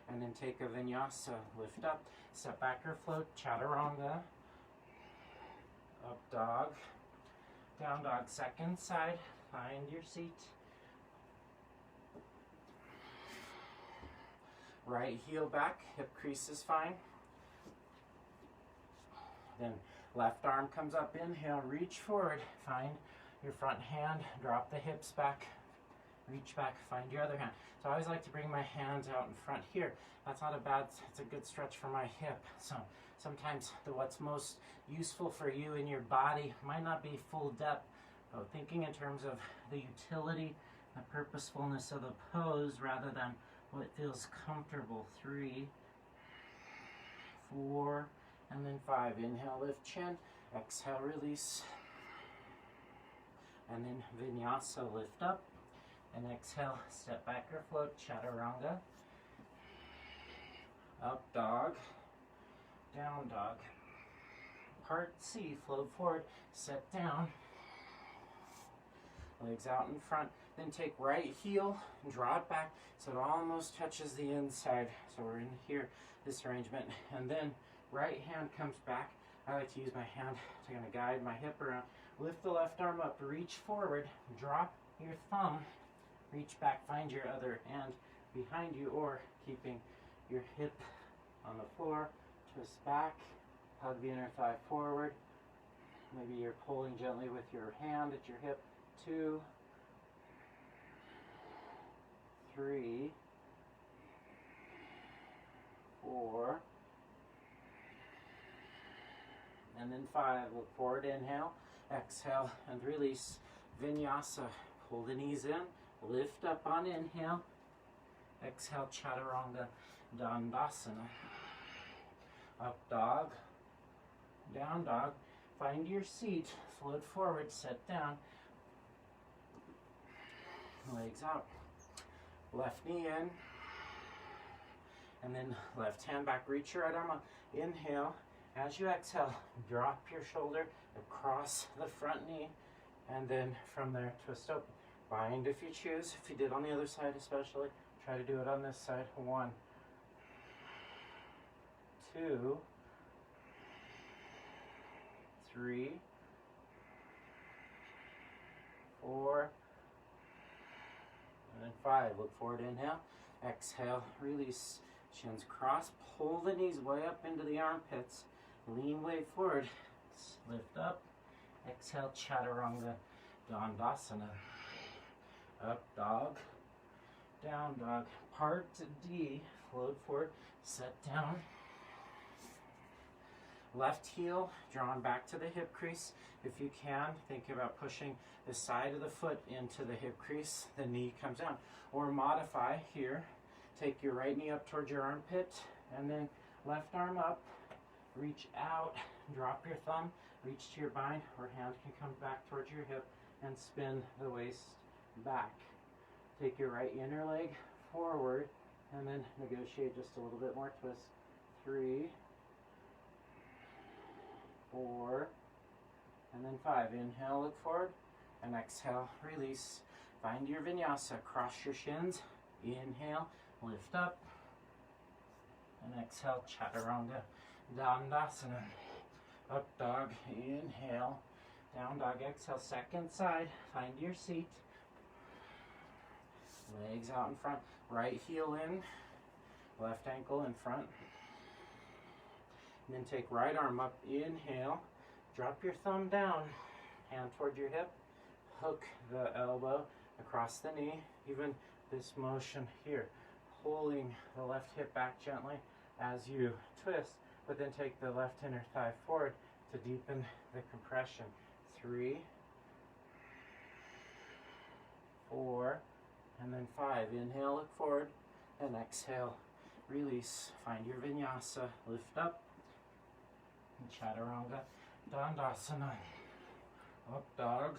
And then take a vinyasa. Lift up, step back or float. Chaturanga. Up dog. Down dog. Second side. Find your seat. Right heel back, hip crease is fine. Then left arm comes up, inhale, reach forward, find your front hand, drop the hips back, reach back, find your other hand. So I always like to bring my hands out in front here. That's not a bad, it's a good stretch for my hip. So sometimes what's most useful for you in your body might not be full depth So thinking in terms of the utility, the purposefulness of the pose rather than what feels comfortable. 3, 4, and then 5. Inhale, lift chin. Exhale, release. And then vinyasa, lift up. And exhale, step back or float, chaturanga. Up dog, down dog. Part C, float forward, set down. Legs out in front. Then take right heel and draw it back so it almost touches the inside. So we're in here, this arrangement. And then right hand comes back. I like to use my hand to kind of guide my hip around. Lift the left arm up, reach forward, drop your thumb, reach back, find your other hand behind you or keeping your hip on the floor. Twist back, hug the inner thigh forward. Maybe you're pulling gently with your hand at your hip. 2, 3, 4, and then 5. Look forward, inhale, exhale, and release. Vinyasa, pull the knees in, lift up on inhale, exhale, chaturanga, dandasana. Up dog, down dog, find your seat, float forward, set down, legs out, left knee in, and then left hand back, reach your right arm up, inhale, as you exhale, drop your shoulder across the front knee, and then from there, twist open. Bind if you choose, if you did on the other side especially, try to do it on this side. 1, 2, 3, 4, and then 5. Look forward, inhale, exhale, release. Shins cross, pull the knees way up into the armpits, lean weight forward, lift up, exhale, chaturanga, dandasana. Up dog, down dog. Part D, float forward, set down. Left heel drawn back to the hip crease. If you can, think about pushing the side of the foot into the hip crease. The knee comes down. Or modify here. Take your right knee up towards your armpit, and then left arm up. Reach out, drop your thumb, reach to your bind, or hand can come back towards your hip, and spin the waist back. Take your right inner leg forward, and then negotiate just a little bit more twist. 3, 4, and then 5. Inhale, look forward, and exhale, release. Find your vinyasa, cross your shins. Inhale, lift up, and exhale, chaturanga, dandasana. Up dog, inhale, down dog, exhale, second side, find your seat. Legs out in front, right heel in, left ankle in front. And then take right arm up, inhale, drop your thumb down, hand toward your hip, hook the elbow across the knee, even this motion here, pulling the left hip back gently as you twist, but then take the left inner thigh forward to deepen the compression. 3, 4, and then 5. Inhale, look forward, and exhale, release. Find your vinyasa, lift up, and chaturanga, dandasana. Up dog,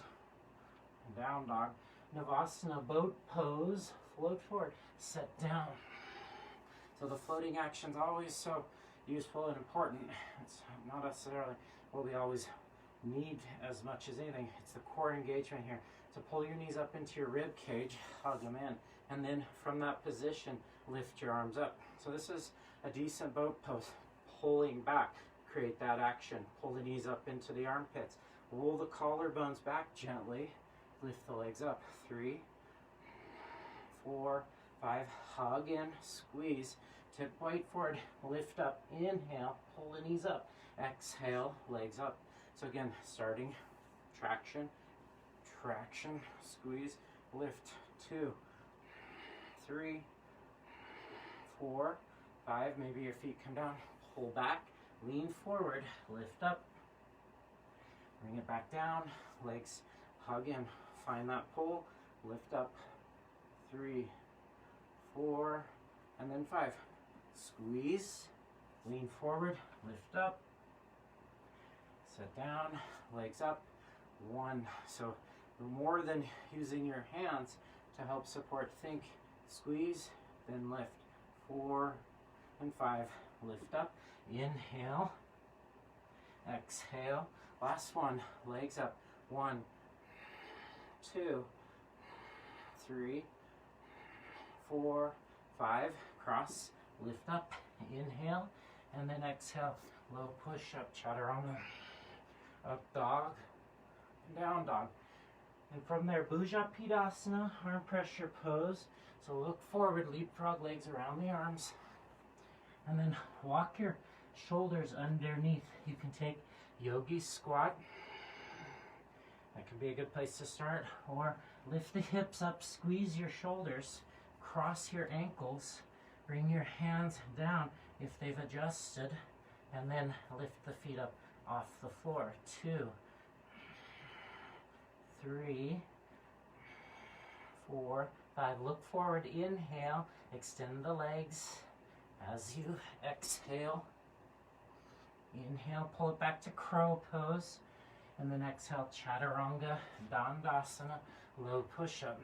down dog. Navasana, boat pose, float forward, set down. So the floating action is always so useful and important. It's not necessarily what we always need as much as anything. It's the core engagement here. So pull your knees up into your rib cage, hug them in, and then from that position, lift your arms up. So this is a decent boat pose. Pulling back, create that action. Pull the knees up into the armpits. Roll the collarbones back gently. Lift the legs up. 3, 4, 5. Hug in, squeeze. Tip weight forward, lift up. Inhale, pull the knees up. Exhale, legs up. So again, starting traction, traction, squeeze, lift. 2, 3, 4, 5. Maybe your feet come down. Pull back, lean forward, lift up. Bring it back down, legs hug in. Find that pull, lift up. 3, 4, and then 5. Squeeze, lean forward, lift up, sit down, legs up. 1. So more than using your hands to help support, think squeeze, then lift. 4 and 5. Lift up, inhale, exhale. Last one, legs up. 1, 2, 3, 4, 5. Cross, lift up, inhale, and then exhale. Low push up, chaturanga. Up dog, down dog. And from there, Bhuja Pidasana, arm pressure pose. So look forward, leapfrog legs around the arms. And then walk your shoulders underneath. You can take yogi squat. That can be a good place to start. Or lift the hips up, squeeze your shoulders, cross your ankles, bring your hands down if they've adjusted, and then lift the feet up off the floor. 2, 3, 4, 5. Look forward, inhale, extend the legs as you exhale. Inhale, pull it back to crow pose, and then exhale, chaturanga, dandasana, low push-up.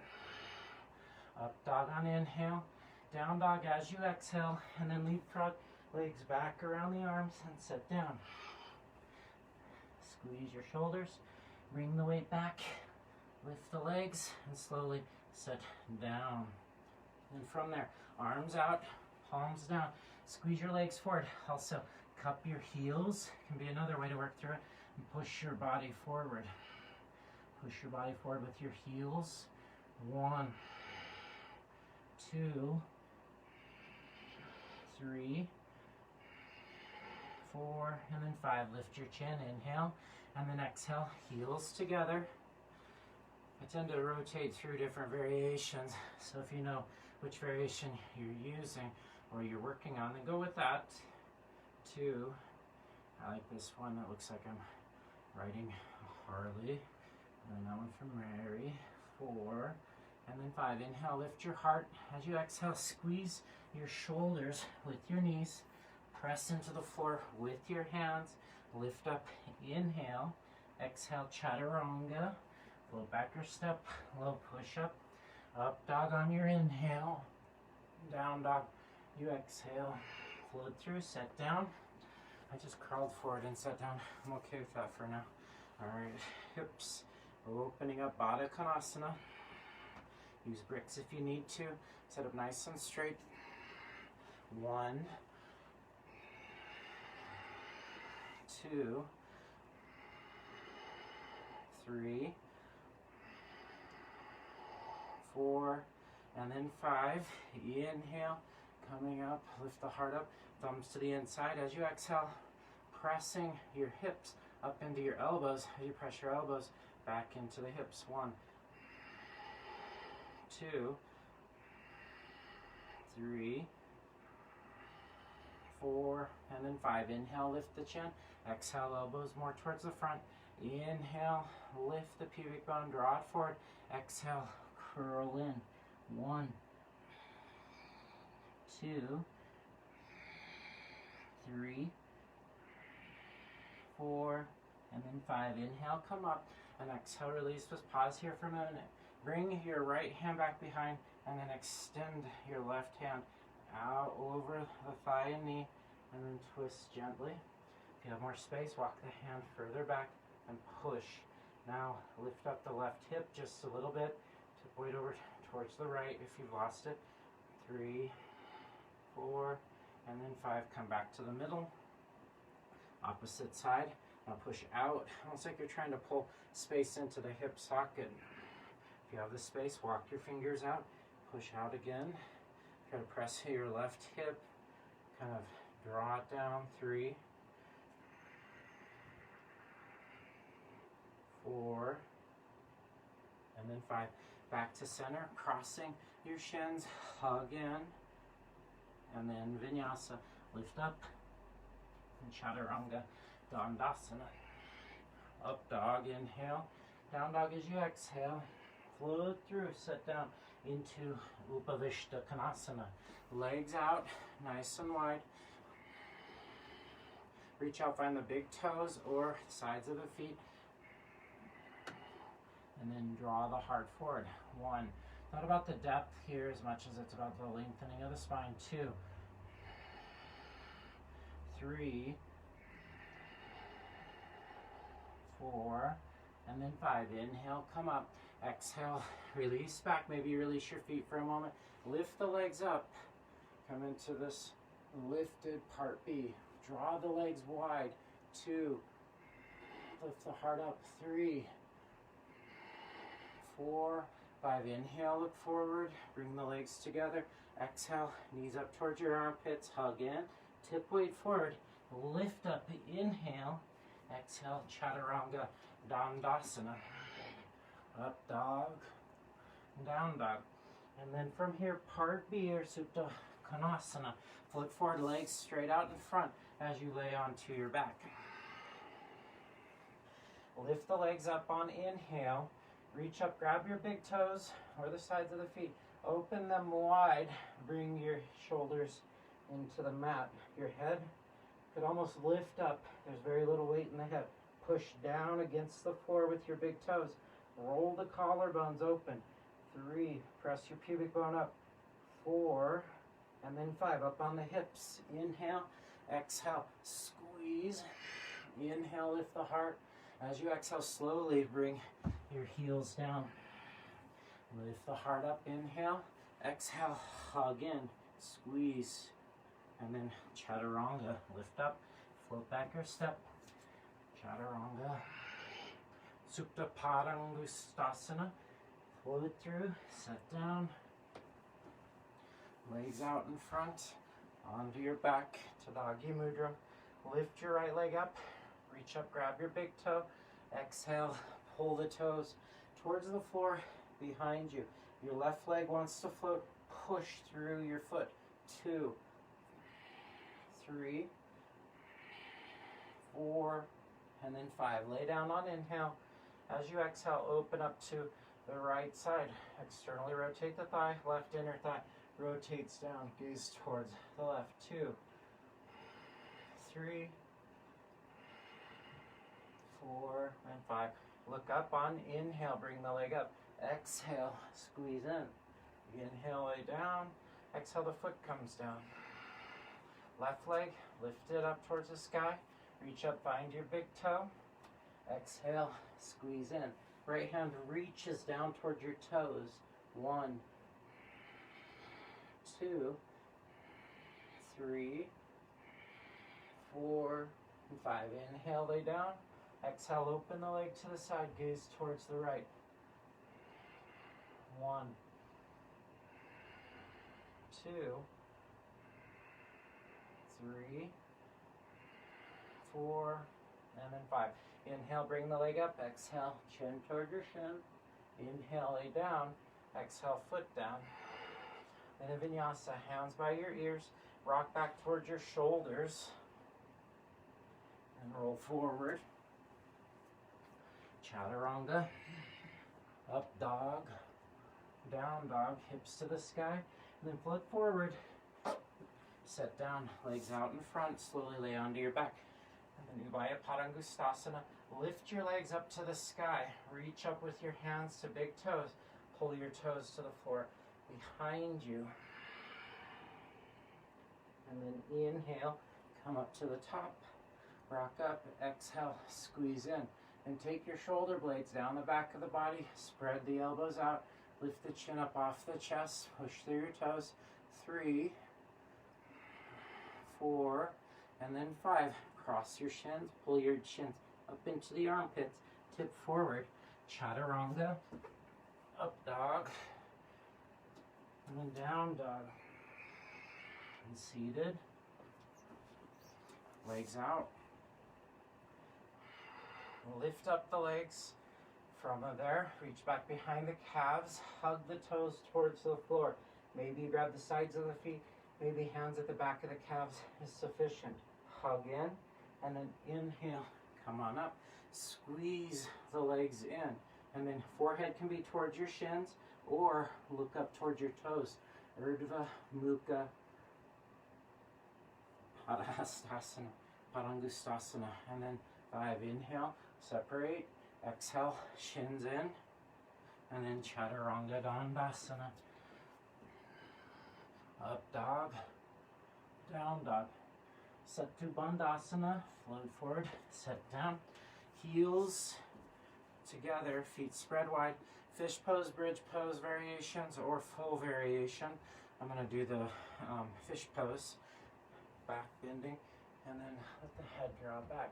Up dog on inhale, down dog as you exhale, and then leapfrog, legs back around the arms and sit down. Squeeze your shoulders, bring the weight back, lift the legs, and slowly sit down. And from there, arms out, palms down, squeeze your legs forward. Also, cup your heels, can be another way to work through it, and push your body forward. Push your body forward with your heels. 1, 2, 3, 4, and then 5. Lift your chin, inhale, and then exhale, heels together. I tend to rotate through different variations, so if you know which variation you're using or you're working on, then go with that. 2, I like this one that looks like I'm riding a Harley, and that one from Mary. 4, and then 5. Inhale, lift your heart. As you exhale, squeeze your shoulders with your knees. Press into the floor with your hands. Lift up, inhale. Exhale, chaturanga. Float back or step, low push up. Up dog on your inhale. Down dog, you exhale. Float through, set down. I just crawled forward and sat down. I'm okay with that for now. Alright, hips opening up, Baddha Konasana. Use bricks if you need to. Set up nice and straight. 1, 2, 3, 4, and then 5. Inhale, coming up, lift the heart up, thumbs to the inside. As you exhale, pressing your hips up into your elbows. As you press your elbows back into the hips. 1, 2, 3, 4, and then 5. Inhale, lift the chin. Exhale, elbows more towards the front. Inhale, lift the pubic bone, draw it forward. Exhale, curl in. 1, 2, 3, 4, and then 5. Inhale, come up, and exhale, release. Just pause here for a minute. Bring your right hand back behind, and then extend your left hand out over the thigh and knee, and then twist gently. If you have more space, walk the hand further back and push. Now lift up the left hip just a little bit. Tip weight over towards the right if you've lost it. 3, 4, and then 5. Come back to the middle. Opposite side. Now push out, almost like you're trying to pull space into the hip socket. If you have the space, walk your fingers out. Push out again. Try to press your left hip. Kind of draw it down. 3, 4, and then 5. Back to center, crossing your shins, hug in, and then vinyasa. Lift up, and chaturanga, dandasana. Up dog, inhale. Down dog as you exhale. Float through, sit down into Upavishta Konasana. Legs out, nice and wide. Reach out, find the big toes or sides of the feet. And then draw the heart forward. 1. Not about the depth here as much as it's about the lengthening of the spine. 2. 3. 4. And then 5. Inhale, come up. Exhale, release back. Maybe release your feet for a moment. Lift the legs up. Come into this lifted part B. Draw the legs wide. 2. Lift the heart up. 3. 4. 5. Inhale, look forward. Bring the legs together. Exhale, knees up towards your armpits. Hug in. Tip weight forward. Lift up. Inhale. Exhale, Chaturanga Dandasana. Up dog, down dog. And then from here, part B or Supta Konasana. Flip forward, legs straight out in front as you lay onto your back. Lift the legs up on inhale. Reach up, grab your big toes or the sides of the feet. Open them wide. Bring your shoulders into the mat. Your head could almost lift up. There's very little weight in the head. Push down against the floor with your big toes. Roll the collarbones open. 3, press your pubic bone up. 4, and then 5, up on the hips. Inhale, exhale, squeeze. Inhale, lift the heart. As you exhale, slowly bring your heels down. Lift the heart up, inhale. Exhale, hug in, squeeze. And then Chaturanga, lift up, float back your step. Chaturanga. Supta Padangustasana. Float through, sit down. Legs out in front, onto your back to Doggy Mudra. Lift your right leg up, reach up, grab your big toe. Exhale, pull the toes towards the floor behind you. Your left leg wants to float, push through your foot. 2, 3, 4, and then 5. Lay down on inhale. As you exhale, open up to the right side. Externally rotate the thigh, left inner thigh rotates down, gaze towards the left. 2, 3, 4, and 5. Look up on inhale, bring the leg up. Exhale, squeeze in. Inhale, lay down. Exhale, the foot comes down. Left leg, lift it up towards the sky. Reach up, find your big toe. Exhale, squeeze in. Right hand reaches down towards your toes. 1, 2, 3, 4, and 5. Inhale, lay down. Exhale, open the leg to the side, gaze towards the right. 1, 2, 3, 4, and then 5. Inhale, bring the leg up. Exhale, chin toward your shin. Inhale, lay down. Exhale, foot down. In a vinyasa, hands by your ears. Rock back towards your shoulders. And roll forward. Chaturanga. Up dog. Down dog. Hips to the sky. And then flip forward. Sit down. Legs out in front. Slowly lay onto your back. And then Ubaya Padangustasana. Lift your legs up to the sky. Reach up with your hands to big toes. Pull your toes to the floor behind you. And then inhale, come up to the top. Rock up, exhale, squeeze in. And take your shoulder blades down the back of the body. Spread the elbows out. Lift the chin up off the chest. Push through your toes. 3, 4, and then 5. Cross your shins. Pull your chins up into the armpits. Tip forward. Chaturanga. Up dog. And then down dog. And seated. Legs out. Lift up the legs from there. Reach back behind the calves. Hug the toes towards the floor. Maybe grab the sides of the feet. Maybe hands at the back of the calves is sufficient. Hug in. And then inhale. Come on up. Squeeze the legs in. And then forehead can be towards your shins or look up towards your toes. Urdhva Mukha Padhastasana, Padangustasana. And then 5, inhale, separate, exhale, shins in, and then Chaturanga Dandasana. Up dog, down dog. Setu Bandhasana, float forward, set down. Heels together, feet spread wide. Fish pose, bridge pose variations, or full variation. I'm going to do the fish pose, back bending, and then let the head draw back.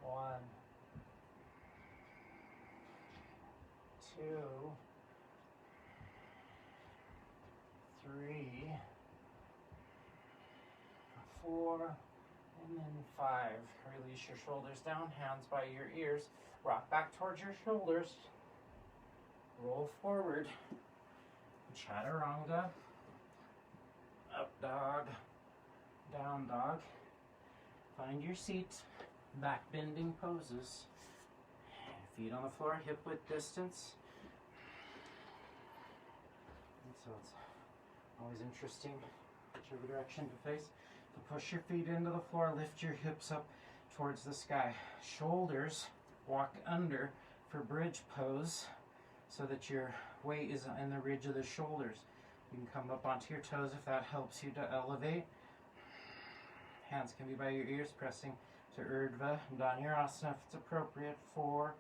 1, 2, 3, 4, and then 5. Release your shoulders down, hands by your ears. Rock back towards your shoulders. Roll forward. Chaturanga. Up dog. Down dog. Find your seat. Back bending poses. Feet on the floor, hip width distance. And so it's always interesting whichever direction to face. So push your feet into the floor, lift your hips up towards the sky. Shoulders walk under for bridge pose so that your weight is in the ridge of the shoulders. You can come up onto your toes if that helps you to elevate. Hands can be by your ears, pressing to Urdhva Dhanurasana if it's appropriate. 4,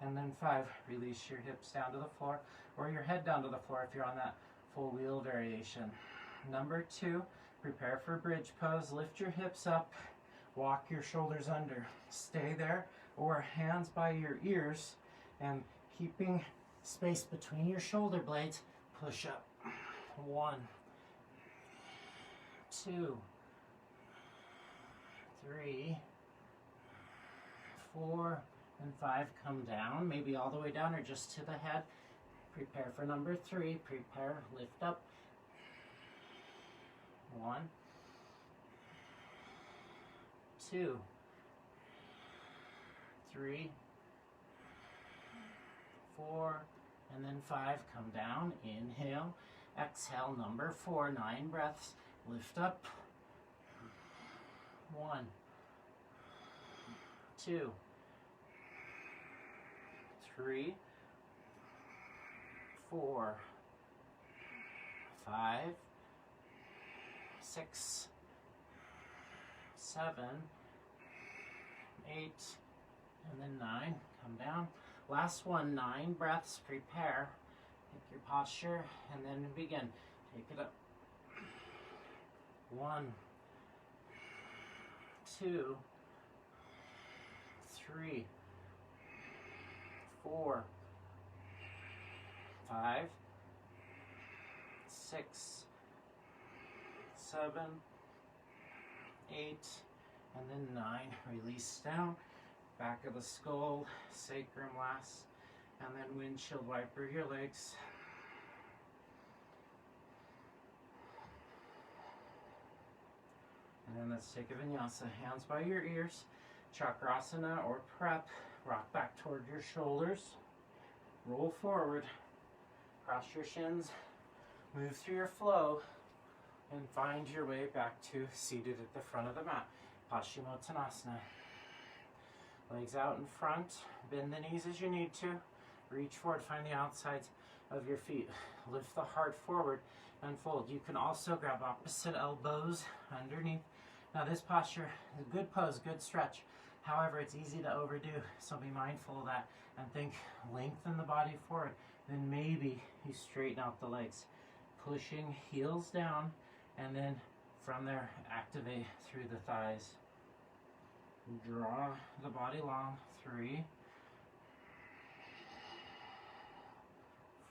and then 5. Release your hips down to the floor or your head down to the floor if you're on that full wheel variation. Number 2, prepare for bridge pose. Lift your hips up, walk your shoulders under. Stay there or hands by your ears, and keeping space between your shoulder blades, push up. 1, 2, 3, 4, and 5. Come down, maybe all the way down or just to the head. Prepare for number 3. Prepare, lift up. 1, 2, 3, 4, and then 5. Come down, inhale, exhale, number 4, 9 breaths, lift up. 1, 2, 3, 4, 5, 6, 7, 8, and then 9. Come down. Last one, 9 breaths. Prepare. Take your posture and then begin. Take it up. 1, 2, 3, 4, 5, 6, 7, 8, and then 9. Release down. Back of the skull, sacrum last, and then windshield wiper your legs. And then let's take a vinyasa. Hands by your ears. Chakrasana or prep. Rock back toward your shoulders. Roll forward. Cross your shins. Move through your flow. And find your way back to seated at the front of the mat. Paschimottanasana. Legs out in front. Bend the knees as you need to. Reach forward. Find the outsides of your feet. Lift the heart forward and fold. You can also grab opposite elbows underneath. Now this posture is a good pose, good stretch. However, it's easy to overdo, so be mindful of that and think lengthen the body forward. Then maybe you straighten out the legs. Pushing heels down, and then from there activate through the thighs. Draw the body long. 3,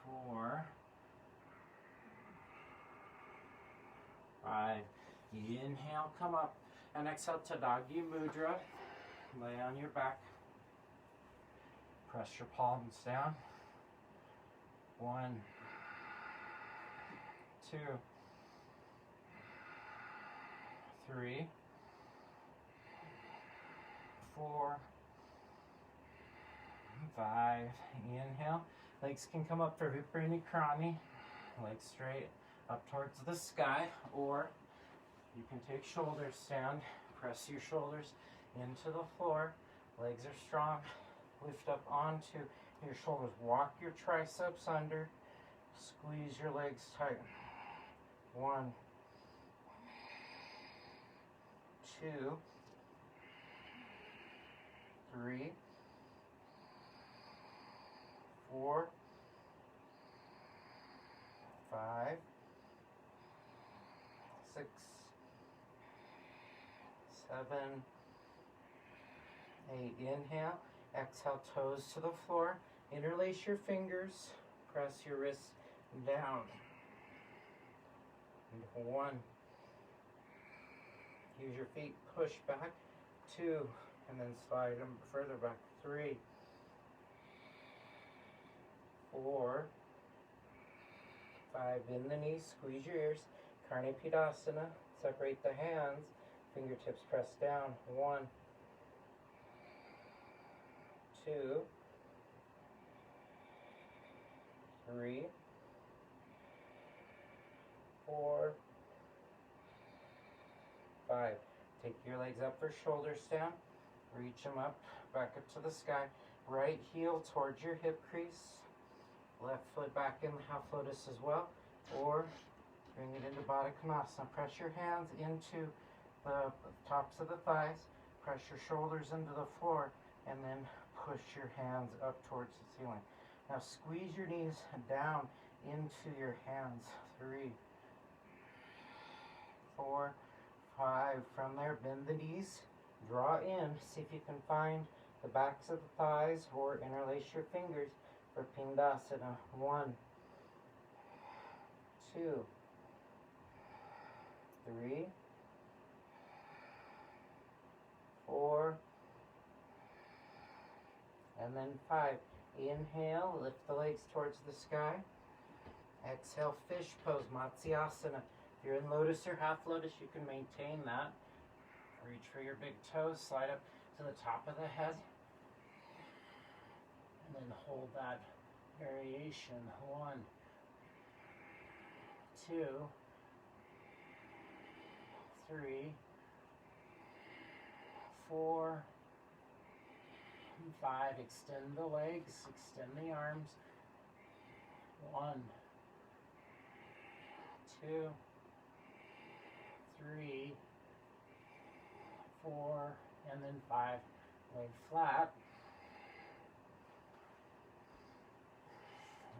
4, 5. Inhale, come up, and exhale to Doggy Mudra. Lay on your back. Press your palms down. 1, 2, 3, 4, 5. Inhale. Legs can come up for Viparita Krani. Legs straight up towards the sky, or you can take shoulder stand. Press your shoulders into the floor. Legs are strong. Lift up onto your shoulders. Walk your triceps under. Squeeze your legs tight. 1, 2, 3, 4, 5, 6, 7, 8. Inhale. Exhale, toes to the floor. Interlace your fingers. Press your wrists down. And 1. Use your feet. Push back. 2. And then slide them further back. 3, 4, 5. Bend the knees. Squeeze your ears. Karnapidasana. Separate the hands. Fingertips press down. 1, 2, 3, 4, 5. Take your legs up for shoulder stand. Reach them up, back up to the sky. Right heel towards your hip crease. Left foot back in the half lotus as well. Or bring it into Baddha Konasana. Press your hands into the tops of the thighs. Press your shoulders into the floor. And then push your hands up towards the ceiling. Now squeeze your knees down into your hands. 3, 4, 5. From there, bend the knees. Draw in. See if you can find the backs of the thighs or interlace your fingers for Pindasana. 1, 2, 3, 4, and then 5. Inhale, lift the legs towards the sky. Exhale, fish pose, Matsyasana. If you're in lotus or half lotus, you can maintain that. Reach for your big toes, slide up to the top of the head. And then hold that variation. 1, 2, 3, 4, 5. Extend the legs, extend the arms. 1, 2, 3, 4, and then 5. Leg flat.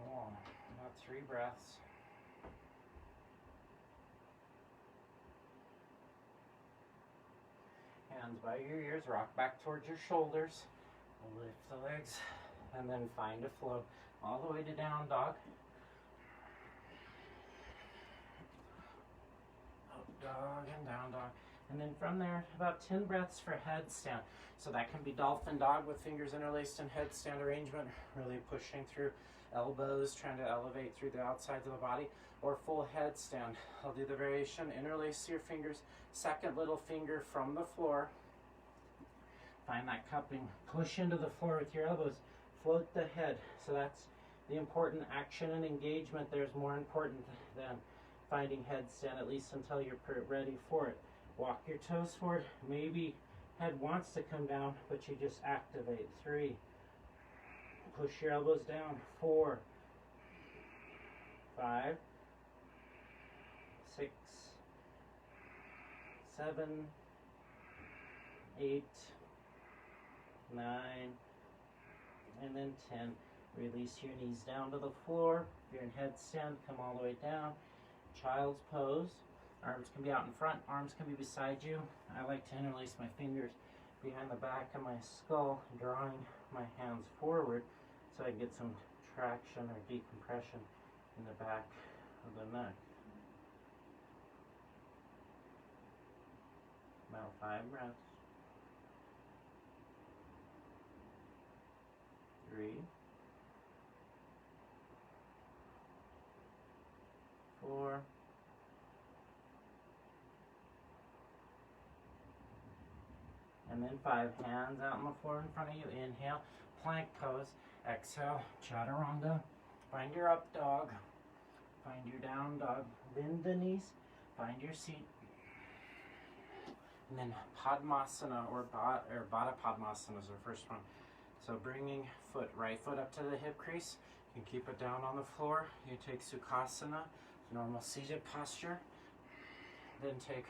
1, about 3 breaths. Hands by your ears, rock back towards your shoulders. Lift the legs, and then find a flow all the way to down dog. Up dog and down dog. And then from there, about 10 breaths for headstand. So that can be dolphin dog with fingers interlaced in headstand arrangement, really pushing through elbows, trying to elevate through the outsides of the body, or full headstand. I'll do the variation. Interlace your fingers, second little finger from the floor. Find that cupping. Push into the floor with your elbows. Float the head. So that's the important action and engagement. There's more important than finding headstand, at least until you're ready for it. Walk your toes forward. Maybe head wants to come down, but you just activate. 3. Push your elbows down. 4, 5, 6, 7, 8, 9, and then 10. Release your knees down to the floor. If you're in headstand, come all the way down. Child's pose. Arms can be out in front, arms can be beside you. I like to interlace my fingers behind the back of my skull, drawing my hands forward so I can get some traction or decompression in the back of the neck. About 5 breaths. 3, 4, and then 5. Hands out on the floor in front of you. Inhale, plank pose. Exhale, chaturanga. Find your up dog. Find your down dog. Bend the knees. Find your seat. And then Padmasana or Baddha Padmasana is our first one. So bringing right foot up to the hip crease. You can keep it down on the floor. You take Sukhasana, normal seated posture. Then take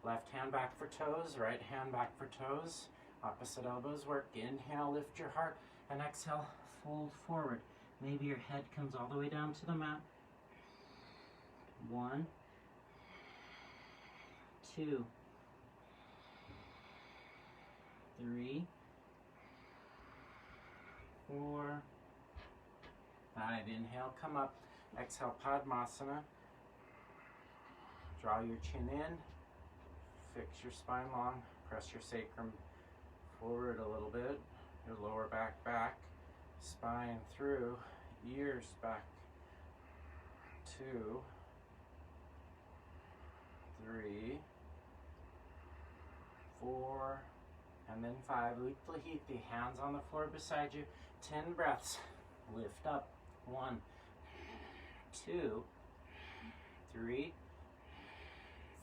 left hand back for toes, right hand back for toes. Opposite elbows work. Inhale, lift your heart, and exhale, fold forward. Maybe your head comes all the way down to the mat. 1, 2, 3, 4, 5. Inhale, come up. Exhale, Padmasana. Draw your chin in. Fix your spine long. Press your sacrum forward a little bit. Your lower back. Spine through. Ears back. 2, 3, 4, and then 5. Utplahiti, hands on the floor beside you. 10 breaths. Lift up. 1, 2, 3,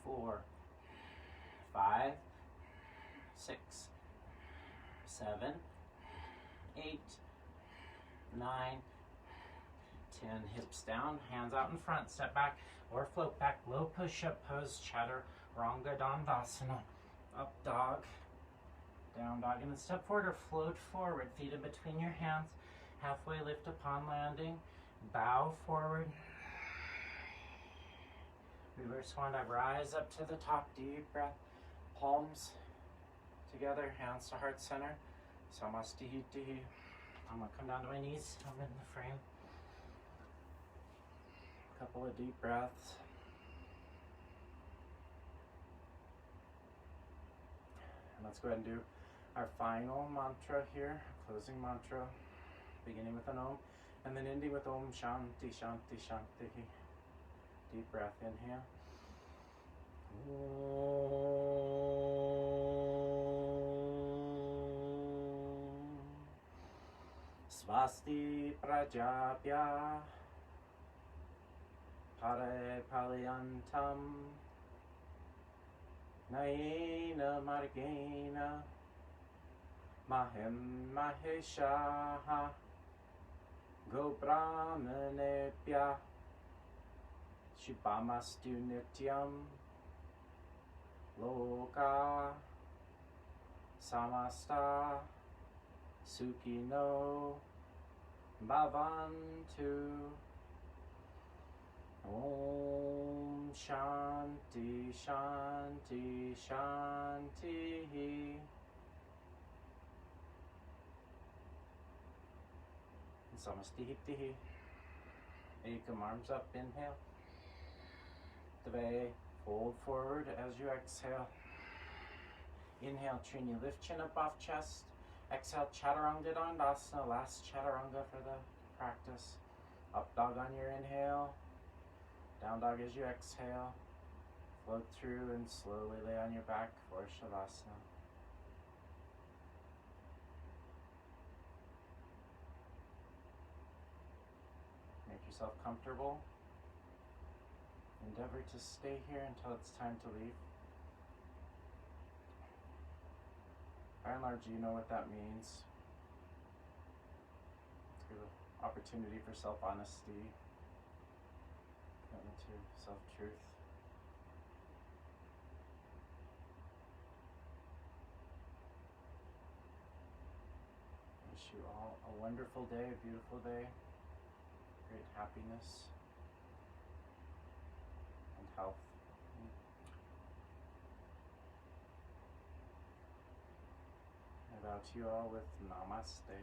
4, 5, 6, 7, 8, 9, 10. Hips down, hands out in front. Step back or float back. Low push-up pose, Chaturanga Dandasana. Up dog, down dog, and then step forward or float forward. Feet in between your hands. Halfway lift upon landing. Bow forward. Reverse swan dive. Rise up to the top. Deep breath. Palms together. Hands to heart center. Samastihiti. I'm going to come down to my knees. I'm in the frame. Couple of deep breaths. And let's go ahead and do our final mantra here. Closing mantra. Beginning with an Om. And then ending with Om Shanti Shanti Shanti. Deep breath. Inhale. Swasti Prajapya Pare Palyantam Naena Margena Mahem Maheshaha Go Brahmanepya Shubhamastu Nityam Loka Samasta Sukhino Bhavantu. Om Shanti Shanti Shanti. Samastihiti. Ekam, arms up, inhale. Dve, fold forward as you exhale. Inhale, Trini, lift chin up off chest. Exhale, Chaturanga Dandasana, last Chaturanga for the practice. Up dog on your inhale. Down dog as you exhale. Float through and slowly lay on your back for Shavasana. Make yourself comfortable. Endeavor to stay here until it's time to leave. By and large, you know what that means. It's a good opportunity for self-honesty, commitment to self-truth. I wish you all a wonderful day, a beautiful day, great happiness and health. I bow to you all with Namaste.